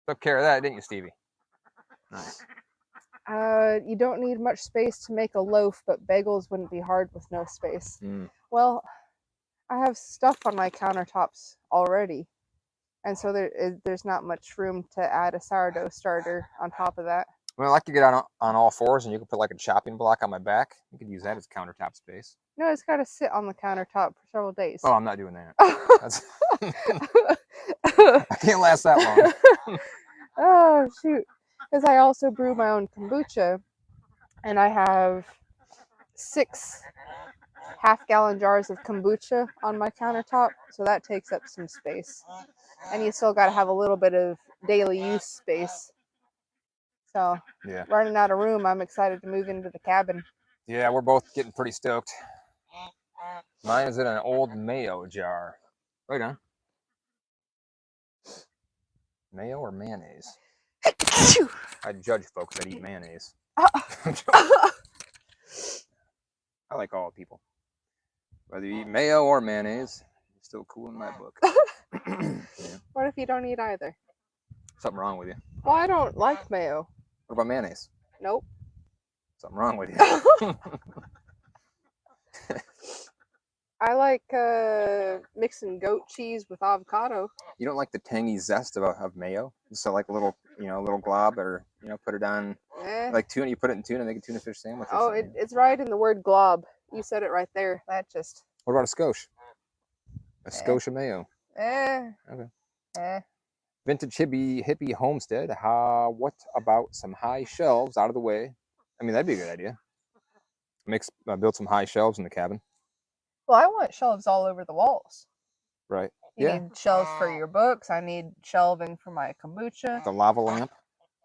Took care of that, didn't you, Stevie? Nice. You don't need much space to make a loaf, but bagels wouldn't be hard with no space. Well, I have stuff on my countertops already, and so there's not much room to add a sourdough starter on top of that. Well, I could get on all fours, and you could put like a chopping block on my back. You could use that as countertop space. No, it's got to sit on the countertop for several days. Oh, I'm not doing that. I can't last that long. Oh, shoot. Because I also brew my own kombucha, and I have 6 half-gallon jars of kombucha on my countertop, so that takes up some space. And you still got to have a little bit of daily use space. So, running out of room, I'm excited to move into the cabin. Yeah, we're both getting pretty stoked. Mine is in an old mayo jar. Right on. Mayo or mayonnaise? I judge folks that eat mayonnaise. I like all people. Whether you eat mayo or mayonnaise, you're still cool in my book. What if you don't eat either? Something wrong with you. Well, I don't like mayo. What about mayonnaise? Nope. Something wrong with you. I like mixing goat cheese with avocado. You don't like the tangy zest of mayo? So like a little, little glob, or put it on Eh. like tuna. You put it in tuna, make a tuna fish sandwich. Or Oh, something. it's right in the word glob. You said it right there. That just. What about a skosh? A skosh of mayo. Eh. Okay. Eh. Vintage hippie homestead. What about some high shelves out of the way? I mean, that'd be a good idea. Build some high shelves in the cabin. Well, I want shelves all over the walls. Right. You Yeah. need shelves for your books. I need shelving for my kombucha. The lava lamp.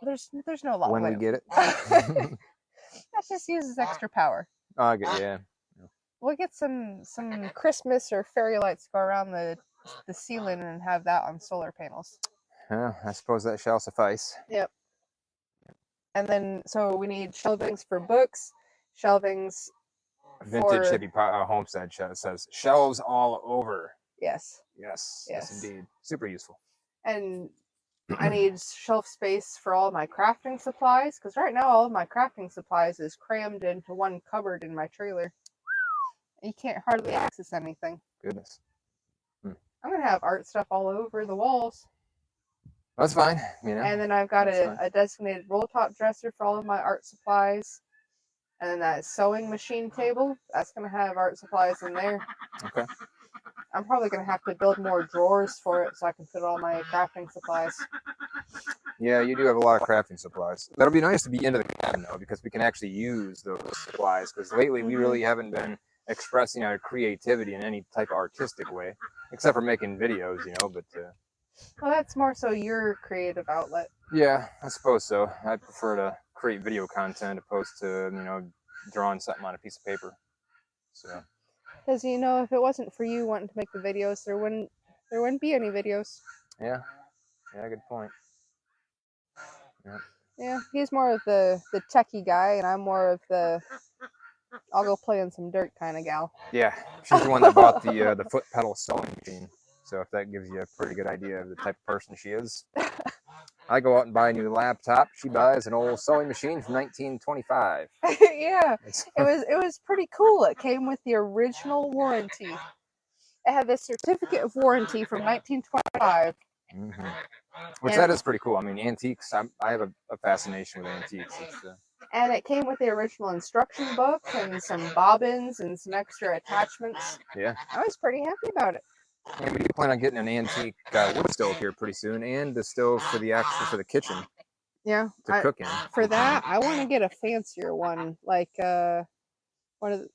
There's no lava When lamp. we get it. That just uses extra power. Oh, yeah. We'll get some Christmas or fairy lights go around the ceiling and have that on solar panels. I suppose that shall suffice. Yep. And then, so we need shelvings for books, shelvings Vintage for... hippie homestead says shelves all over. Yes. Yes, indeed. Super useful. And I need shelf space for all my crafting supplies, because right now all of my crafting supplies is crammed into one cupboard in my trailer. You can't hardly access anything. Goodness. I'm going to have art stuff all over the walls. That's fine, And then I've got a designated roll top dresser for all of my art supplies. And then that sewing machine table, that's going to have art supplies in there. Okay. I'm probably going to have to build more drawers for it so I can fit all my crafting supplies. Yeah, you do have a lot of crafting supplies. That'll be nice to be into the cabin, though, because we can actually use those supplies. Because lately we really haven't been expressing our creativity in any type of artistic way, except for making videos, but... Well, that's more so your creative outlet. Yeah, I suppose so. I prefer to create video content opposed to, drawing something on a piece of paper. So... Because, if it wasn't for you wanting to make the videos, there wouldn't be any videos. Yeah, good point. Yeah, he's more of the techie guy, and I'm more of the I'll go play in some dirt kind of gal. Yeah, she's the one that bought the foot pedal sewing machine. So if that gives you a pretty good idea of the type of person she is. I go out and buy a new laptop. She buys an old sewing machine from 1925. Yeah, it was pretty cool. It came with the original warranty. It had the certificate of warranty from 1925. Mm-hmm. Which that is pretty cool. I mean, antiques. I have a fascination with antiques. And it came with the original instruction book and some bobbins and some extra attachments. Yeah, I was pretty happy about it. And we plan on getting an antique wood stove here pretty soon, and the stove for the kitchen. Yeah, to cook in. For that, I want to get a fancier one, like one of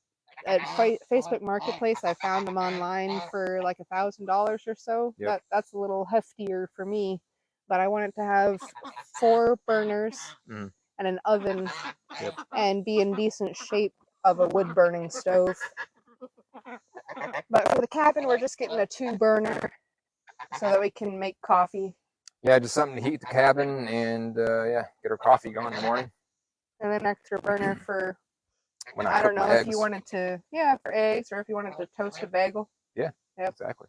at Facebook Marketplace. I found them online for like $1,000 or so. Yep. That's a little heftier for me, but I want it to have 4 burners and an oven, and be in decent shape of a wood burning stove. But for the cabin, we're just getting a 2-burner so that we can make coffee. Yeah, just something to heat the cabin and get our coffee going in the morning. And an extra burner for, I don't know if you wanted to, for eggs, or if you wanted to toast a bagel. Yeah, yep. Exactly.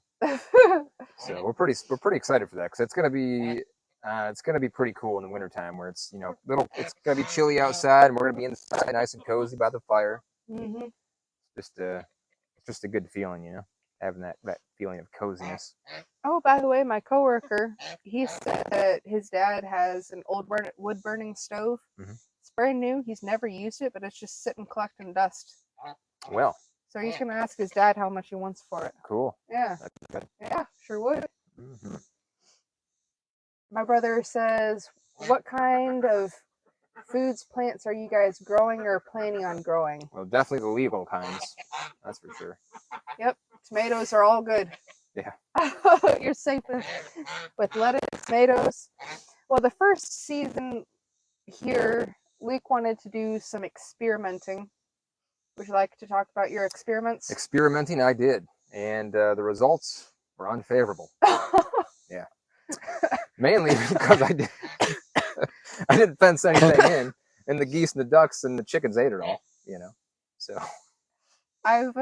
So we're pretty excited for that, because it's gonna be pretty cool in the wintertime, where it's it's gonna be chilly outside and we're gonna be inside nice and cozy by the fire. Mm-hmm. It's just a good feeling, having that feeling of coziness. Oh, by the way, my coworker, he said that his dad has an old wood burning stove. Mm-hmm. It's brand new. He's never used it, but it's just sitting collecting dust. Well, so he's gonna ask his dad how much he wants for it. Cool. Yeah. Yeah, sure would. Mm-hmm. My brother says, what kind of foods, plants are you guys growing or planning on growing? Well, definitely the legal kinds. That's for sure. Yep. Tomatoes are all good. Yeah. You're safe with lettuce, tomatoes. Well, the first season here, Luke wanted to do some experimenting. Would you like to talk about your experiments? Experimenting, I did. And the results were unfavorable. Yeah. Mainly because I didn't fence anything in, and the geese and the ducks and the chickens ate it all, So I've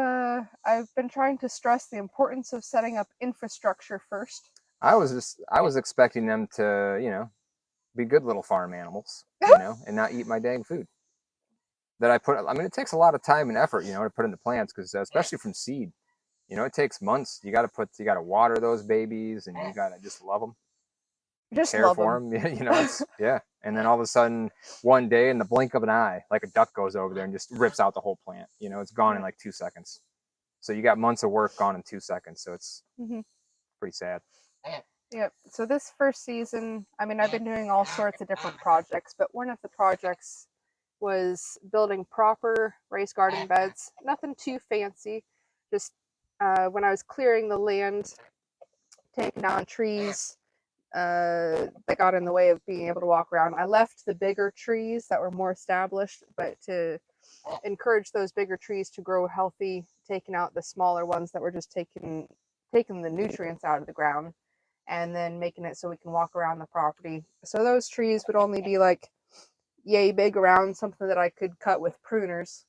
been trying to stress the importance of setting up infrastructure first. I was expecting them to, be good little farm animals, you know, and not eat my dang food that I put. I mean, it takes a lot of time and effort, you know, to put into plants because especially from seed, you know, it takes months. You got to water those babies, and you got to just love them, Just care love for them. them. You know, it's yeah. And then all of a sudden, one day, in the blink of an eye, like a duck goes over there and just rips out the whole plant. You know, it's gone in like 2 seconds. So you got months of work gone in 2 seconds. So it's pretty sad. Yep. So this first season, I mean, I've been doing all sorts of different projects, but one of the projects was building proper raised garden beds. Nothing too fancy. Just when I was clearing the land, taking down trees that got in the way of being able to walk around, I left the bigger trees that were more established, but to encourage those bigger trees to grow healthy, taking out the smaller ones that were just taking the nutrients out of the ground, and then making it so we can walk around the property. So those trees would only be like yay big around, something that I could cut with pruners.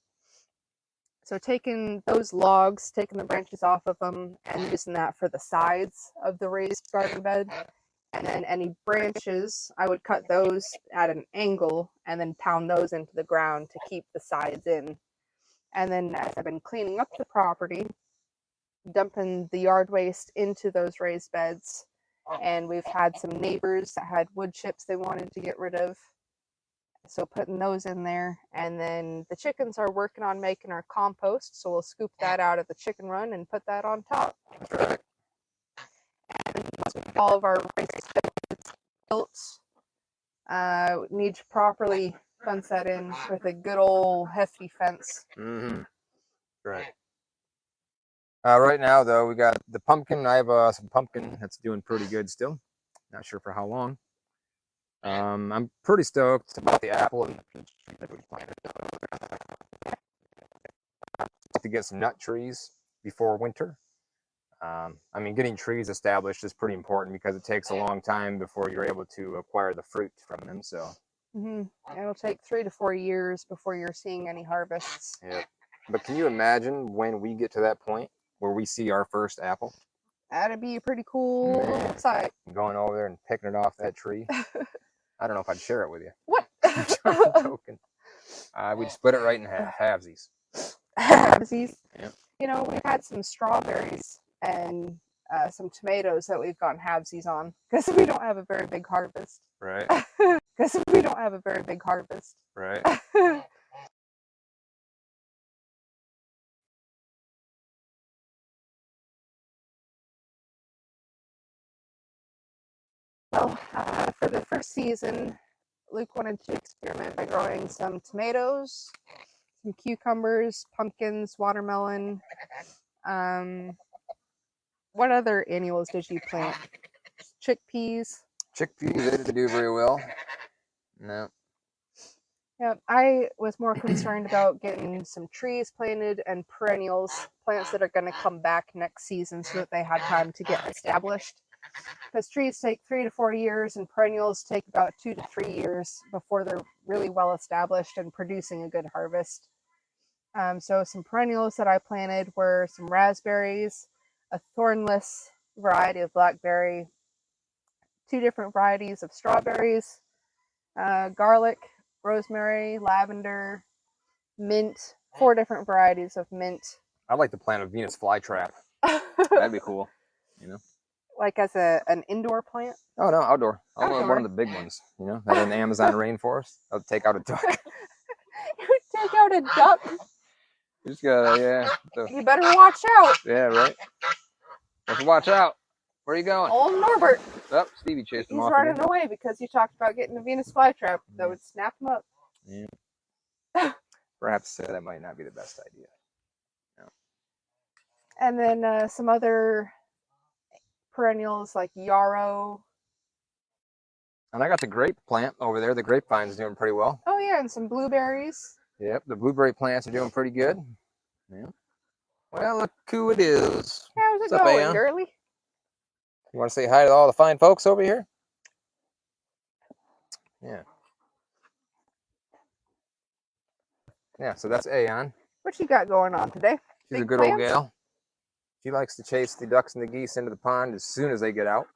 So taking those logs, taking the branches off of them, and using that for the sides of the raised garden bed. And then any branches, I would cut those at an angle and then pound those into the ground to keep the sides in. And then as I've been cleaning up the property, dumping the yard waste into those raised beds. And we've had some neighbors that had wood chips they wanted to get rid of. So putting those in there. And then the chickens are working on making our compost. So we'll scoop that out of the chicken run and put that on top. That's right. And all of our raised beds built, need to properly fence that in with a good old hefty fence. Right. Right now, though, we got the pumpkin. I have some pumpkin that's doing pretty good still. Not sure for how long. I'm pretty stoked about the apple and the peach tree that we planted. To get some nut trees before winter. I mean, getting trees established is pretty important because it takes a long time before you're able to acquire the fruit from them. So it'll take 3 to 4 years before you're seeing any harvests. Yeah, but can you imagine when we get to that point where we see our first apple? That'd be a pretty cool sight. Going over there and picking it off that tree. I don't know if I'd share it with you. What? I'm joking. We'd split it right in half, halvesies. Halvesies. Yep. You know, we've had some strawberries and some tomatoes that we've gotten halvesies on because we don't have a very big harvest. Right. Because we don't have a very big harvest. Right. Well, for the first season, Luke wanted to experiment by growing some tomatoes, some cucumbers, pumpkins, watermelon. What other annuals did you plant? Chickpeas? Chickpeas, they didn't do very well. No. Yeah, I was more concerned about getting some trees planted and perennials, plants that are going to come back next season so that they had time to get established. Because trees take 3 to 4 years and perennials take about 2 to 3 years before they're really well established and producing a good harvest. So some perennials that I planted were some raspberries, a thornless variety of blackberry, 2 different varieties of strawberries, garlic, rosemary, lavender, mint, 4 different varieties of mint. I'd like to plant a Venus flytrap. That'd be cool, you know. Like as an indoor plant? Oh no, outdoor. I want one of the big ones, you know, that in the Amazon rainforest. I'll take out a duck. You would take out a duck? You just gotta, You better watch out. Yeah, right. Let's watch out. Where are you going? Old Norbert. Oh, Stevie chased him off. He's running away because you talked about getting a Venus flytrap that would snap him up. Yeah. Perhaps that might not be the best idea. No. And then some other perennials like yarrow. And I got the grape plant over there. The grapevine's doing pretty well. Oh yeah, and some blueberries. Yep, the blueberry plants are doing pretty good. Yeah. Well, look who it is. How's it going, girly? You want to say hi to all the fine folks over here? Yeah. Yeah, so that's Aeon. What you got going on today? She's a good old gal. She likes to chase the ducks and the geese into the pond as soon as they get out.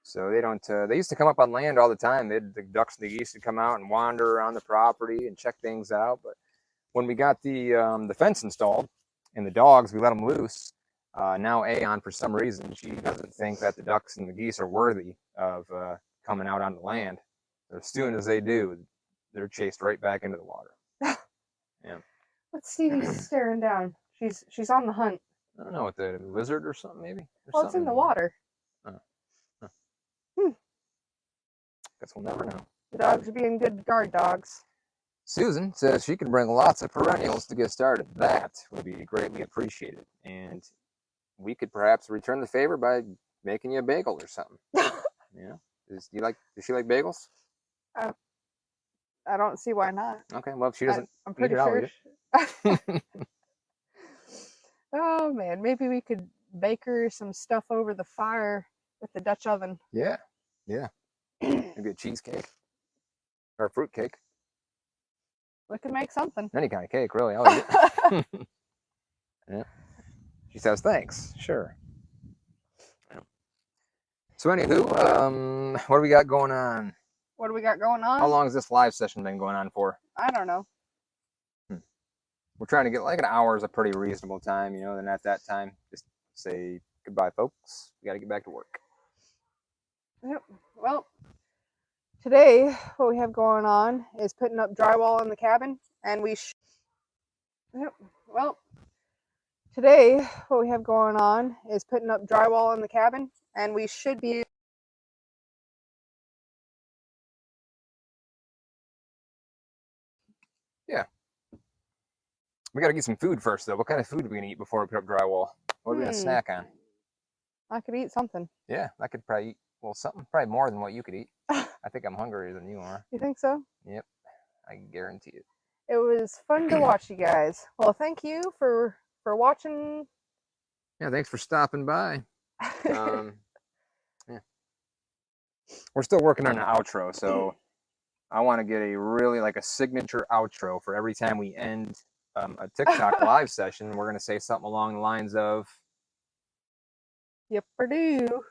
So they don't. They used to come up on land all the time. The ducks and the geese would come out and wander around the property and check things out. But when we got the fence installed and the dogs, we let them loose. Now Aeon, for some reason, she doesn't think that the ducks and the geese are worthy of coming out on the land. As soon as they do, they're chased right back into the water. Yeah. What's Stevie staring down? She's on the hunt. I don't know, what the lizard or something maybe. Well, it's in the water. Guess we'll never know. The dogs are being good guard dogs. Susan says she can bring lots of perennials to get started. That would be greatly appreciated, and we could perhaps return the favor by making you a bagel or something. Yeah. Does she like bagels? I don't see why not. Okay, well, if she doesn't, I'm pretty sure. Oh man, maybe we could bake her some stuff over the fire with the Dutch oven. Yeah. Maybe a cheesecake or a fruit cake. We could make something. Any kind of cake, really. I'll eat it. Yeah. She says thanks. Sure. Yeah. So anywho, what do we got going on? What do we got going on? How long has this live session been going on for? I don't know. We're trying to get like an hour is a pretty reasonable time, then at that time, just say goodbye, folks. We got to get back to work. Yep. Well, today what we have going on is putting up drywall in the cabin, and Yep. Well, today what we have going on is putting up drywall in the cabin, and we should be. Yeah. We got to get some food first, though. What kind of food are we going to eat before we put up drywall? What are we going to snack on? I could eat something. Yeah, I could probably eat, something probably more than what you could eat. I think I'm hungrier than you are. You think so? Yep, I guarantee it. It was fun to watch you guys. Well, thank you for watching. Yeah, thanks for stopping by. Yeah. We're still working on an outro, so I want to get a signature outro for every time we end a TikTok live session. We're going to say something along the lines of Yep or do.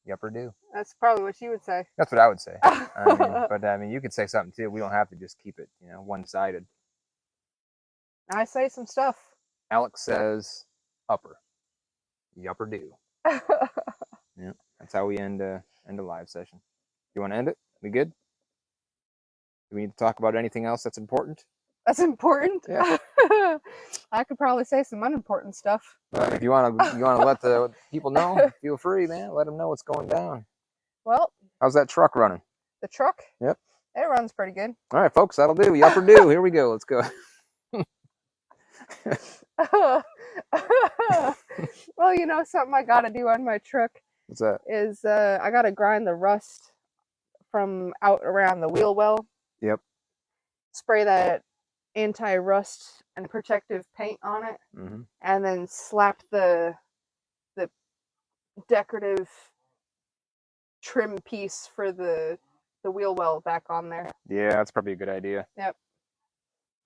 Yep or do. That's probably what you would say. That's what I would say. But you could say something too. We don't have to just keep it, one-sided. I say some stuff. Alex says upper. Yup or do. Yeah, that's how we end a live session. You want to end it? We good? Do we need to talk about anything else that's important? That's important? Yeah. I could probably say some unimportant stuff. If you want to let the people know, feel free, man. Let them know what's going down. Well, how's that truck running? The truck? Yep. It runs pretty good. All right, folks, that'll do. Yup or do. Here we go. Let's go. Well, something I gotta do on my truck. What's that? Is I gotta grind the rust from out around the wheel well. Yep. Spray that anti-rust and protective paint on it, and then slap the decorative trim piece for the wheel well back on there. Yeah, that's probably a good idea. Yep.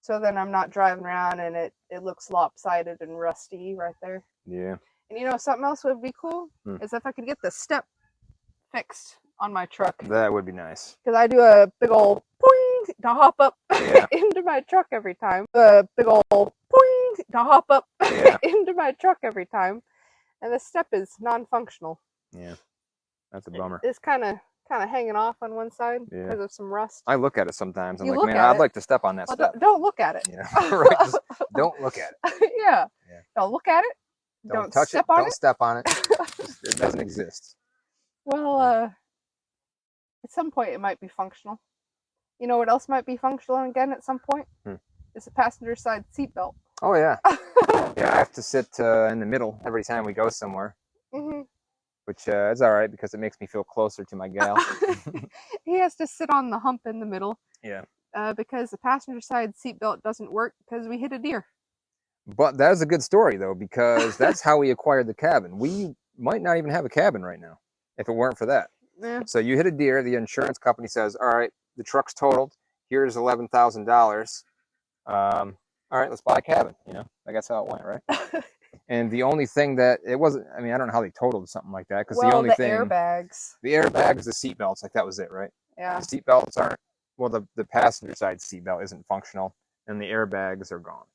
So then I'm not driving around and it looks lopsided and rusty right there. Yeah. And something else would be cool is if I could get the step fixed on my truck. That would be nice. Because I do a big old poing to hop up into my truck every time. A big old poing to hop up into my truck every time. And the step is non-functional. Yeah. That's a bummer. It's kind of hanging off on one side because of some rust. I look at it sometimes. I'm like, man, I'd like to step on that step. Don't look at it. Right? Just don't look at it. Yeah. Don't look at it. Don't touch step it. on Don't step on it. It doesn't exist. Well, at some point it might be functional. You know what else might be functional again at some point? It's a passenger side seatbelt. Oh, yeah. Yeah, I have to sit in the middle every time we go somewhere. Which is all right because it makes me feel closer to my gal. He has to sit on the hump in the middle. Yeah. Because the passenger side seatbelt doesn't work because we hit a deer. But that is a good story, though, because that's how we acquired the cabin. We might not even have a cabin right now if it weren't for that. Yeah. So you hit a deer. The insurance company says, all right, the truck's totaled. Here's $11,000. All right, let's buy a cabin. I guess that's how it went, right? And the only thing that it wasn't, I mean, I don't know how they totaled something like that because the Well, only the thing, airbags. the airbags, the seat belts, like that was it, right? Yeah. The seat belts aren't, well, the passenger side seat belt isn't functional, and the airbags are gone.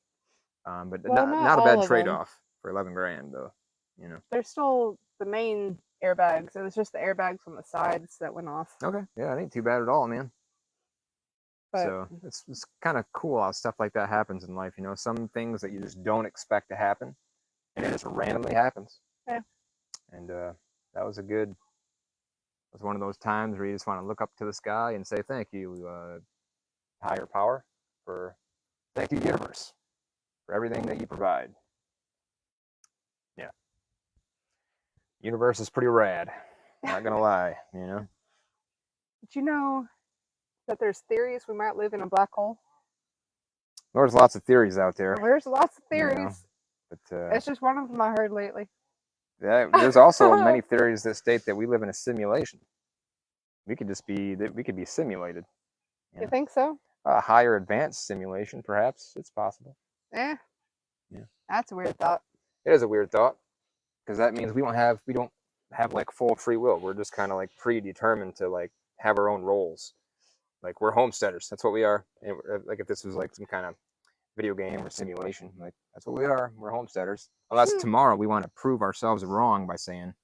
But Well, not not a all bad of them. trade-off for 11 grand, though. You know. They're still the main airbags. It was just the airbags on the sides that went off. Okay, yeah, it ain't too bad at all, man. But So it's kind of cool how stuff like that happens in life. You know, some things that you just don't expect to happen, and it just randomly happens. yeah, And that was one of those times where you just want to look up to the sky and say thank you, higher power, thank you, universe, for everything that you provide. Yeah, universe is pretty rad. Not gonna lie, you know. did you know that there's theories we might live in a black hole? There's lots of theories out there. Well, there's lots of you know, theories. but It's just one of them I heard lately. there's also many theories that state that we live in a simulation. We could be simulated. You think so? A higher advanced simulation, perhaps. It's possible. Yeah. Yeah. That's a weird thought. It is a weird thought because that means we don't have like full free will. We're just kind of like predetermined to like have our own roles. Like we're homesteaders. That's what we are. And like if this was like some kind of video game or simulation, like that's what we are. We're homesteaders. Unless tomorrow we want to prove ourselves wrong by saying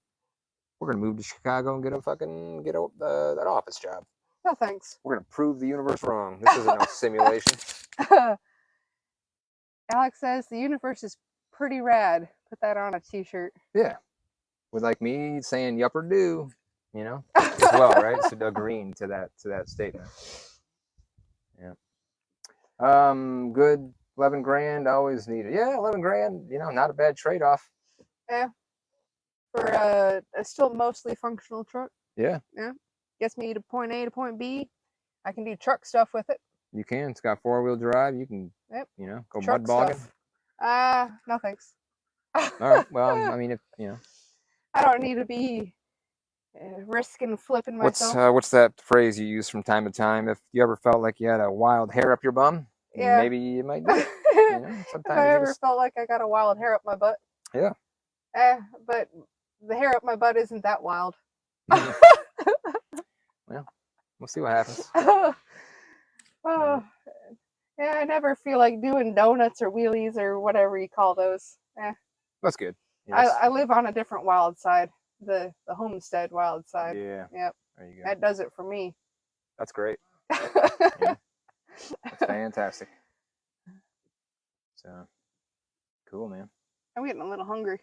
we're gonna move to Chicago and get that office job. No thanks. We're gonna prove the universe wrong. This isn't no simulation. Alex says the universe is pretty rad. Put that on a t-shirt. Yeah. With like me saying yup or do, you know, as well, right? So agreeing to that statement. Yeah. Good. 11 grand, always needed. Yeah, 11 grand, you know, not a bad trade-off. Yeah. For a still mostly functional truck. Yeah. Yeah. Gets me to point A to point B. I can do truck stuff with it. You can. It's got 4-wheel drive. You can, you know, go truck mud bogging. No thanks. All right. Well, I mean, if you know, I don't need to be risking flipping myself. What's that phrase you use from time to time? If you ever felt like you had a wild hair up your bum, yeah, maybe you might do it. You know, sometimes if I ever felt like I got a wild hair up my butt. Yeah. But the hair up my butt isn't that wild. Well, we'll see what happens. Yeah, I never feel like doing donuts or wheelies or whatever you call those. That's good. Yes. I live on a different wild side, the homestead wild side. Yeah. Yep. There you go. That does it for me. That's great. Yeah. That's fantastic. So cool, man. I'm getting a little hungry.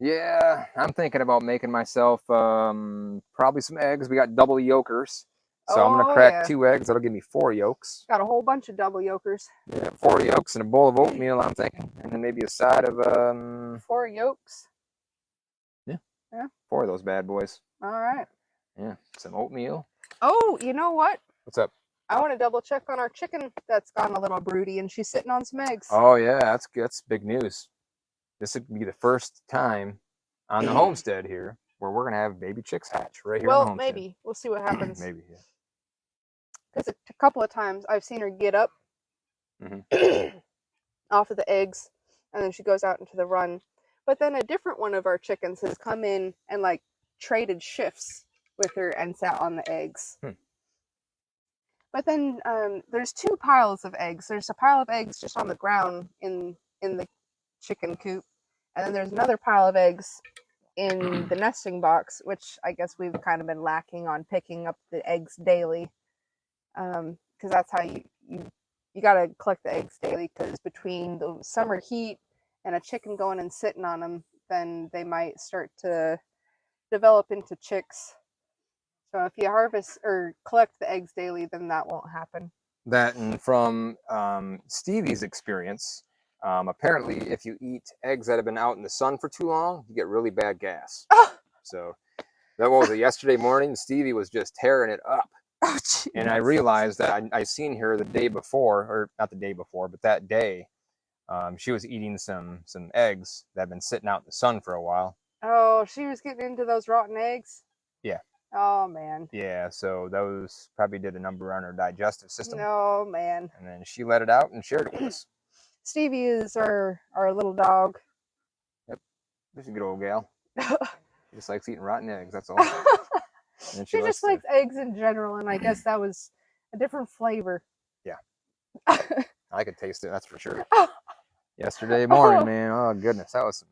Yeah, I'm thinking about making myself probably some eggs. We got double yolkers. So I'm gonna crack 2 eggs. That'll give me 4 yolks. Got a whole bunch of double yolkers. Yeah, 4 yolks and a bowl of oatmeal. I'm thinking, and then maybe a side of 4 yolks. Yeah. Yeah. 4 of those bad boys. All right. Yeah, some oatmeal. Oh, you know what? What's up? I want to double check on our chicken that's gone a little broody, and she's sitting on some eggs. Oh yeah, that's big news. This would be the first time on the homestead here where we're gonna have baby chicks hatch right here on the homestead. Well, maybe we'll see what happens. Maybe, yeah. Because a couple of times I've seen her get up off of the eggs, and then she goes out into the run. But then a different one of our chickens has come in and like traded shifts with her and sat on the eggs. But then there's 2 piles of eggs. There's a pile of eggs just on the ground in the chicken coop, and then there's another pile of eggs in the nesting box, which I guess we've kind of been lacking on picking up the eggs daily. Because that's how you gotta collect the eggs daily, because between the summer heat and a chicken going and sitting on them, then they might start to develop into chicks. So if you harvest or collect the eggs daily, then that won't happen. That, and from Stevie's experience, apparently if you eat eggs that have been out in the sun for too long, you get really bad gas. So that was it. Yesterday morning, Stevie was just tearing it up. Oh, and I realized that I seen her the day before, or not the day before, but that day, she was eating some eggs that had been sitting out in the sun for a while. Oh, she was getting into those rotten eggs? Yeah. Oh, man. Yeah, so those probably did a number on her digestive system. Oh, man. And then she let it out and shared it with us. Stevie is our little dog. She's a good old gal. She just likes eating rotten eggs. That's all. And She just likes eggs in general, and I guess that was a different flavor. Yeah. I could taste it. That's for sure. Yesterday morning, man. Oh goodness, that was some...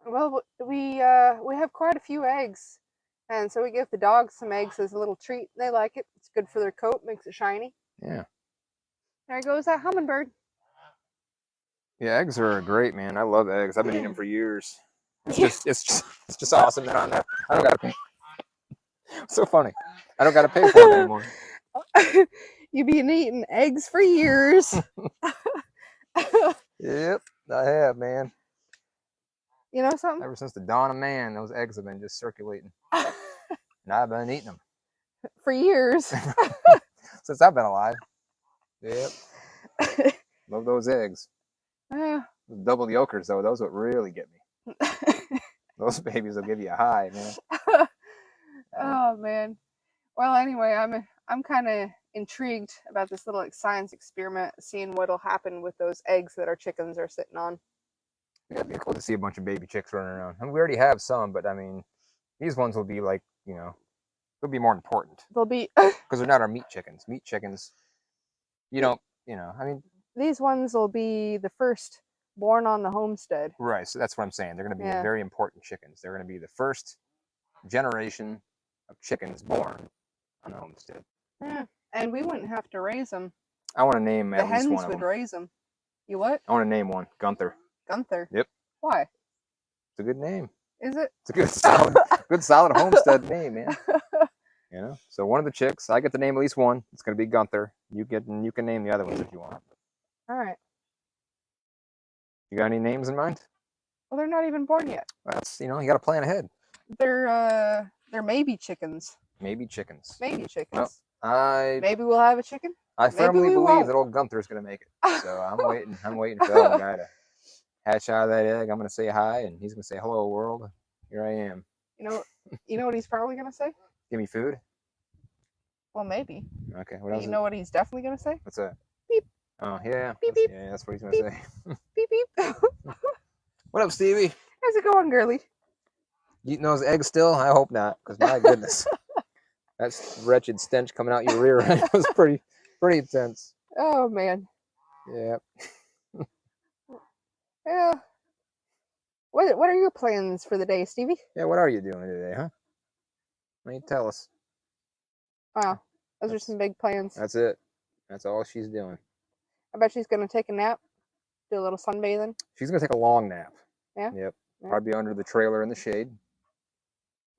Well, we have quite a few eggs, and so we give the dogs some eggs as a little treat. They like it. It's good for their coat, makes it shiny. Yeah. There goes that hummingbird. Yeah, eggs are great, man. I love eggs. I've been eating them for years. It's just awesome that I don't gotta pay. So funny. I don't gotta pay for them anymore. You've been eating eggs for years. Yep, I have, man. You know something? Ever since the dawn of man, those eggs have been just circulating. And I've been eating them. For years. Since I've been alive. Yep. Love those eggs. Yeah. Double yolkers, though, those what really get me. Those babies will give you a high, man. Oh, man. Well, anyway, I'm kind of intrigued about this little science experiment, seeing what'll happen with those eggs that our chickens are sitting on. Yeah, it'd be cool to see a bunch of baby chicks running around. I mean, we already have some, but I mean, these ones will be like, you know, they'll be more important. They'll be... Because they're not our meat chickens. Meat chickens, you don't, you know, I mean... These ones will be the first born on the homestead. Right, so that's what I'm saying. They're going to be very important chickens. They're going to be the first generation of chickens born on the homestead. Yeah, and we wouldn't have to raise them. I want to name at least one of them. The hens would raise them. You what? I want to name one. Gunther. Gunther? Yep. Why? It's a good name. Is it? It's a good solid homestead name, man. You know, so one of the chicks, I get to name at least one. It's going to be Gunther. You can name the other ones if you want. All right. You got any names in mind? Well, they're not even born yet. That's, you know, you got to plan ahead. They're maybe chickens. Maybe chickens. Maybe chickens. Well, maybe we'll have a chicken. I firmly believe that old Gunther's going to make it. So I'm waiting. I'm waiting for that guy to hatch out of that egg. I'm going to say hi, and he's going to say, "Hello, world. Here I am." You know what he's probably going to say? Give me food. Well, maybe. Okay. What else? You know what he's definitely going to say? What's that? Beep. Oh yeah. Beep beep. Yeah, that's what he's going to say. Beep beep. What up, Stevie? How's it going, girly? You eating those eggs still? I hope not, because my goodness, that wretched stench coming out your rear end was pretty intense. Oh man. Yeah. Yeah. What are your plans for the day, Stevie? Yeah. What are you doing today, huh? Why don't you tell us? Wow, those are some big plans. That's it. That's all she's doing. I bet she's gonna take a nap, do a little sunbathing. She's gonna take a long nap. Yeah. Yep. Yeah. Probably under the trailer in the shade.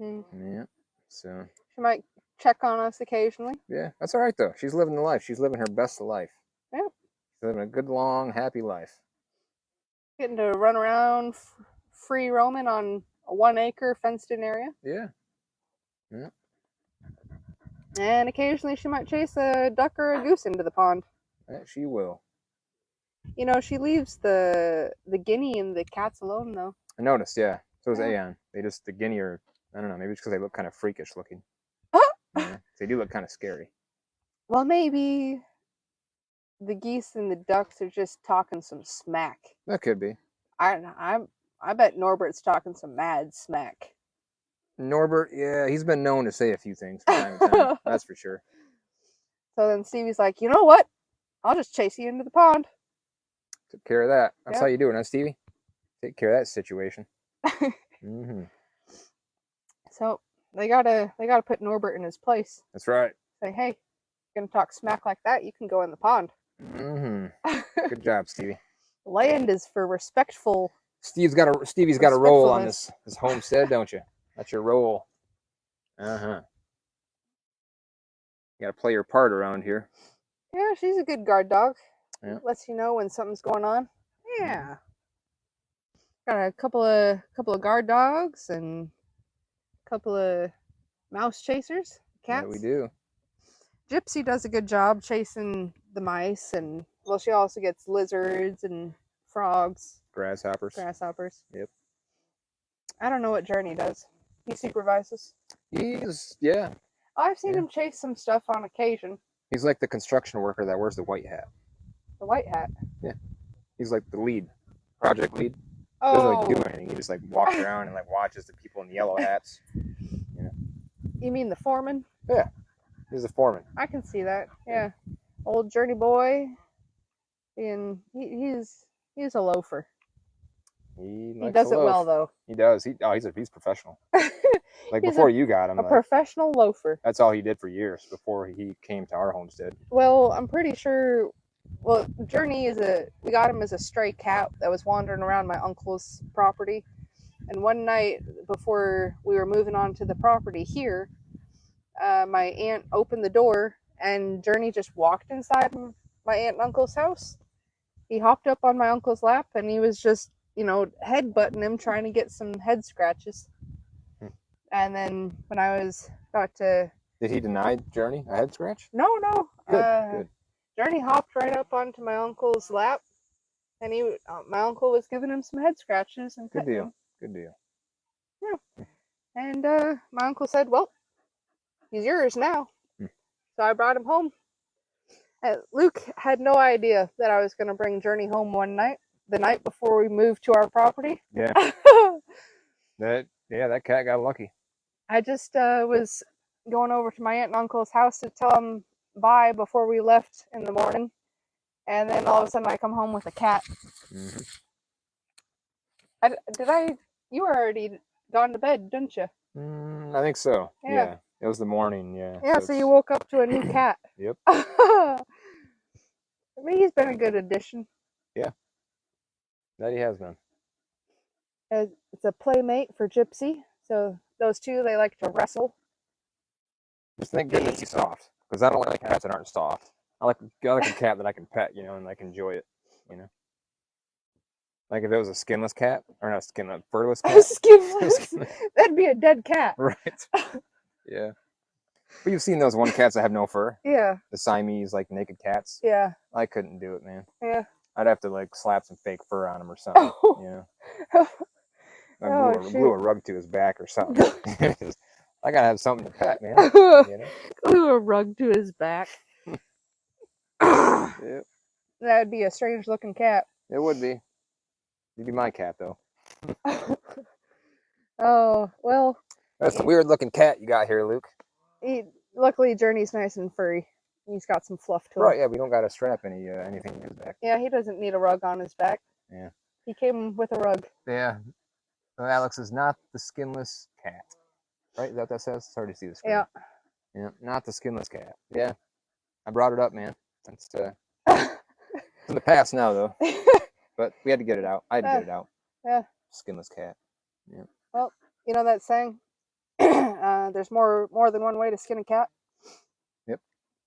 Yeah. So she might check on us occasionally. Yeah, that's all right though. She's living the life. She's living her best life. Yeah. She's living a good, long, happy life. Getting to run around free roaming on a 1 acre fenced in area. Yeah. Yeah. And occasionally she might chase a duck or a goose into the pond. Yeah, she will. You know, she leaves the guinea and the cats alone though. I noticed, yeah. So is Aeon. The guinea are, I don't know, maybe it's because they look kind of freakish looking. Yeah, they do look kind of scary. Well, maybe the geese and the ducks are just talking some smack. That could be. I bet Norbert's talking some mad smack. Norbert, yeah, he's been known to say a few things from time to time. That's for sure. So then Stevie's like, you know what? I'll just chase you into the pond. Took care of that. That's how you do it, huh, Stevie? Take care of that situation. So they gotta put Norbert in his place. That's right. Say, hey, you're gonna talk smack like that, you can go in the pond. Good job, Stevie. Land is for respectful. Stevie's got a role on this homestead, don't you? That's your role. You gotta play your part around here. Yeah, she's a good guard dog. Yeah. Lets you know when something's going on. Yeah. Got a couple of guard dogs and a couple of mouse chasers, cats. Yeah, we do. Gypsy does a good job chasing the mice, and well, she also gets lizards and frogs. Grasshoppers. Yep. I don't know what Journey does. He supervises. Yeah. I've seen him chase some stuff on occasion. He's like the construction worker that wears the white hat. The white hat? Yeah. He's like the lead. Project lead. Doesn't like do Oh, anything. He just like walks around and like watches the people in the yellow hats. You know? you mean the foreman? Yeah, he's a foreman. I can see that. Yeah, old journey boy, and he's a loafer. He He likes to does it well loaf. though. He does. He's professional. Like He's before you got him, a like professional loafer. that's all he did for years before he came to our homestead. Well, I'm pretty sure. Well, Journey we got him as a stray cat that was wandering around my uncle's property. And one night before we were moving on to the property here, my aunt opened the door and Journey just walked inside my aunt and uncle's house. He hopped up on my uncle's lap and he was just, headbutting him, trying to get some head scratches. And then when I was about to... Did he deny Journey a head scratch? No. Good. Journey hopped right up onto my uncle's lap, and my uncle was giving him some head scratches and Good petting deal. him. Good deal. Yeah. And my uncle said, "Well, he's yours now." So I brought him home. Luke had no idea that I was going to bring Journey home one night, the night before we moved to our property. Yeah. that cat got lucky. I just was going over to my aunt and uncle's house to tell them bye before we left in the morning, and then all of a sudden I come home with a cat. Mm-hmm. You were already gone to bed, didn't you? I think so. Yeah. It was the morning. Yeah. Yeah, so you woke up to a new cat. Yep. I mean, he's been a good addition. Yeah. That he has been. It's a playmate for Gypsy. So those two, they like to wrestle. Just thank goodness he's soft, because I don't like cats that aren't soft. I like a cat that I can pet, and like enjoy it, Like if it was a skinless cat, or not skinless, furless cat. Skinless? That'd be a dead cat. Right. Yeah. But you've seen those cats that have no fur. Yeah. The Siamese, like naked cats. Yeah. I couldn't do it, man. Yeah. I'd have to like slap some fake fur on him or something. I glue a rug to his back or something. I gotta have something to pet, man. Glue a rug to his back. Yep. That'd be a strange looking cat. It would be. You'd be my cat, though. Oh, well. That's the weird looking cat you got here, Luke. Luckily, Journey's nice and furry. He's got some fluff to him. Right, yeah, we don't got to strap anything in his back. Yeah, he doesn't need a rug on his back. Yeah. He came with a rug. Yeah. So Alex is not the skinless cat. Right? Is that what that says? It's hard to see the screen. Yeah. Yeah, not the skinless cat. Yeah. I brought it up, man. It's in the past now, though. But we had to get it out. I had to get it out. Yeah. Skinless cat. Yeah. Well, you know that saying? There's more than one way to skin a cat. Yep.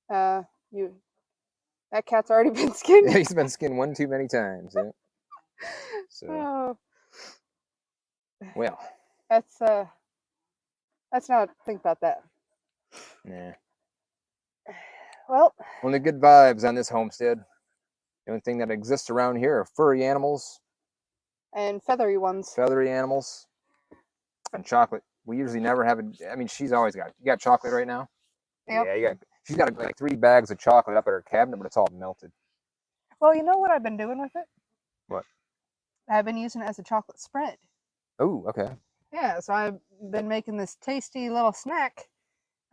That cat's already been skinned. Yeah, he's been skinned one too many times. Yeah. So. Well. Let's not think about that. Nah. Well. Only good vibes on this homestead. The only thing that exists around here are furry animals. And feathery ones. Feathery animals. And chocolate. We usually never have she's always got. You got chocolate right now? Yep. Yeah, she's got like 3 bags of chocolate up at her cabinet, but it's all melted. Well, you know what I've been doing with it? What? I've been using it as a chocolate spread. Oh, okay. Yeah, so I've been making this tasty little snack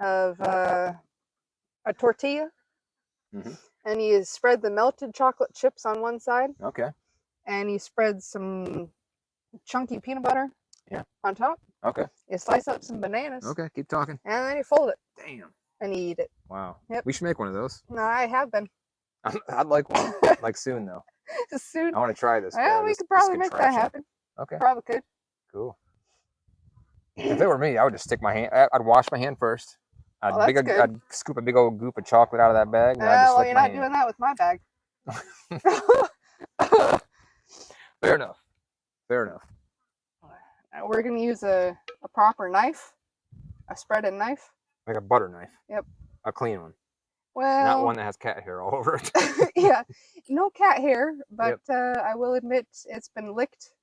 of a tortilla. Mm-hmm. And you spread the melted chocolate chips on one side. Okay. And you spread some chunky peanut butter on top. Okay. You slice up some bananas. Okay, keep talking. And then you fold it. Damn. And you eat it. Wow. Yep. We should make one of those. No, I have been. I'd like one. Like soon, though. Soon? I want to try this. Well, we could probably make that happen. Okay. Probably could. Cool. If it were me, I would just stick my hand. I'd wash my hand first. I'd scoop a big old goop of chocolate out of that bag. Well, you're not doing that with my bag. Fair enough. Fair enough. We're going to use a proper knife, a spreading knife. Like a butter knife. Yep. A clean one. Well, not one that has cat hair all over it. Yeah, no cat hair, but I will admit it's been licked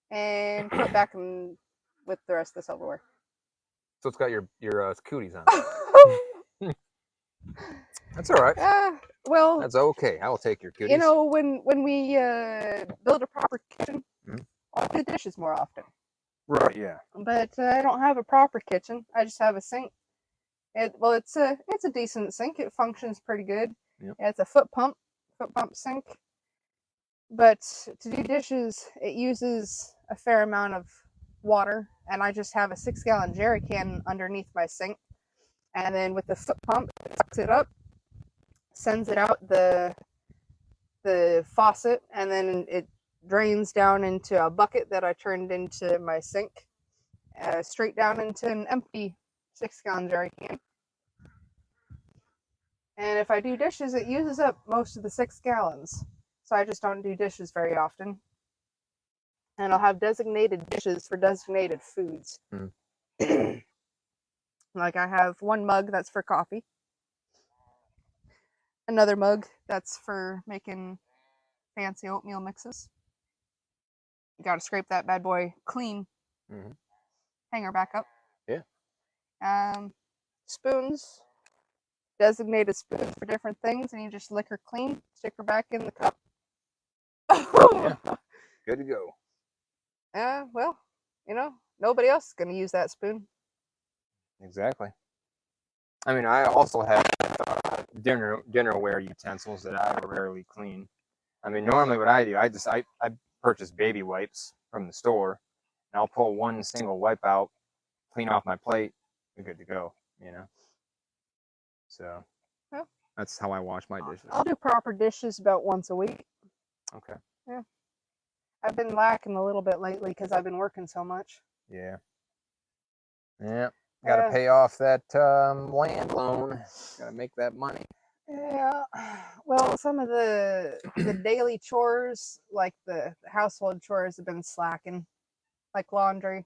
and put back in with the rest of the silverware. So it's got your cooties on it. That's all right. Well, that's okay. I will take your cooties. You know, when we build a proper kitchen, I'll do dishes more often. Right, yeah. But I don't have a proper kitchen. I just have a sink. It's a decent sink. It functions pretty good. Yep. It's a foot pump sink. But to do dishes, it uses a fair amount of water, and I just have a 6-gallon jerry can underneath my sink. And then with the foot pump, it sucks it up, sends it out the faucet, and then it drains down into a bucket that I turned into my sink, straight down into an empty 6-gallon jerry can. And if I do dishes, it uses up most of the 6 gallons. So I just don't do dishes very often. And I'll have designated dishes for designated foods. Like I have one mug that's for coffee. Another mug that's for making fancy oatmeal mixes. You gotta scrape that bad boy clean. Hang her back up. Yeah. Spoons. Designated spoons for different things, and you just lick her clean, stick her back in the cup. Yeah. Good to go. Well, nobody else is gonna use that spoon. Exactly. I mean, I also have dinnerware utensils that I rarely clean. I mean, normally what I do, I purchase baby wipes from the store, and I'll pull one single wipe out, clean off my plate, we're good to go. So well, that's how I wash my dishes. I'll do proper dishes about once a week. Okay. Yeah. I've been lacking a little bit lately because I've been working so much. Yeah. Got to pay off that land loan. Got to make that money. Yeah. Well, some of the daily chores, like the household chores, have been slacking, like laundry,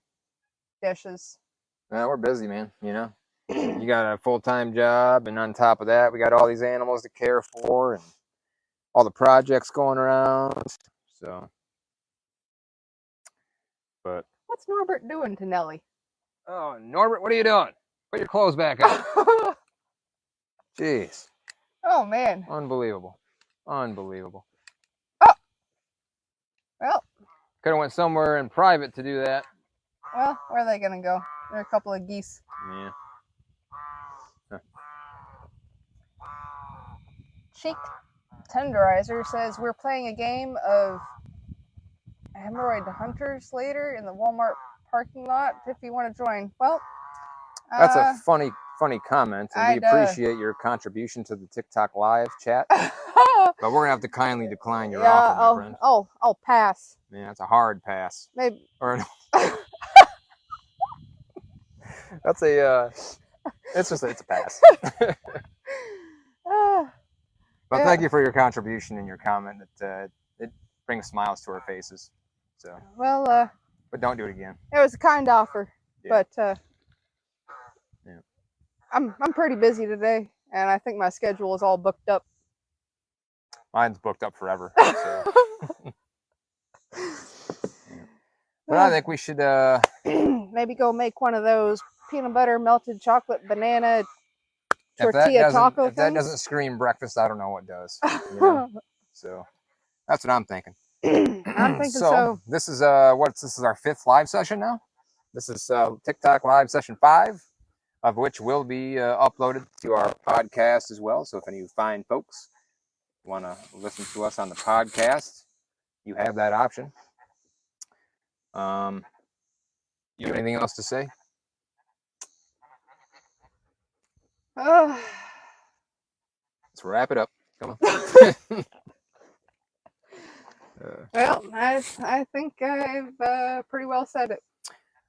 dishes. Well, we're busy, man. You got a full-time job, and on top of that, we got all these animals to care for, and all the projects going around. So, but what's Norbert doing to Nellie? Oh, Norbert, what are you doing? Put your clothes back on. Jeez. Oh man. Unbelievable. Oh. Well. Could have went somewhere in private to do that. Well, where are they gonna go? They're a couple of geese. Yeah. Huh. Cheek Tenderizer says we're playing a game of Hemorrhoid Hunters later in the Walmart parking lot if you want to join. Well, that's a funny comment, and we appreciate your contribution to the TikTok live chat. But we're gonna have to kindly decline your offer, my friend. I'll pass. Yeah, it's a hard pass. Maybe. Or that's it's a pass. But thank you for your contribution and your comment. That it brings smiles to our faces. So. Well. But don't do it again. It was a kind offer, but yeah. I'm pretty busy today, and I think my schedule is all booked up. Mine's booked up forever. So. But I think we should maybe go make one of those peanut butter melted chocolate banana tortilla taco things. If that doesn't scream breakfast, I don't know what does. So that's what I'm thinking. I'm thinking so. This is this is our 5th live session now. This is TikTok live session 5, of which will be uploaded to our podcast as well. So if any fine folks want to listen to us on the podcast, you have that option. You have anything else to say? Let's wrap it up. Come on. Well, I think I've pretty well said it.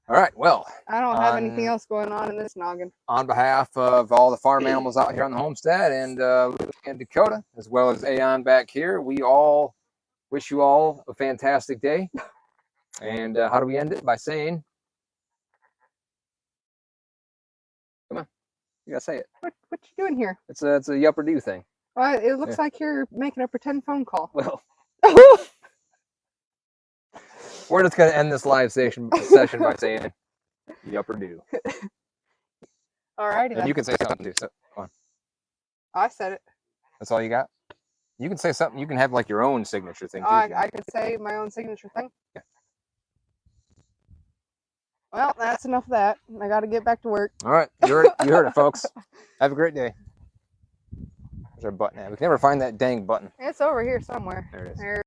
All right, well. I don't have anything else going on in this noggin. On behalf of all the farm animals out here on the homestead and Luke and Dakota, as well as Aeon back here, we all wish you all a fantastic day. And how do we end it? By saying, come on, you gotta say it. What you doing here? It's a yupper do thing. Well, it looks like you're making a pretend phone call. Well, we're just gonna end this live session by saying, yupper do. All righty then. And you can say something too. So, come on. I said it. That's all you got? You can say something. You can have like your own signature thing too. I could say my own signature thing. Yeah. Well, that's enough of that. I got to get back to work. All right, you heard it, folks. Have a great day. There's our button at. We can never find that dang button. It's over here somewhere. There it is. There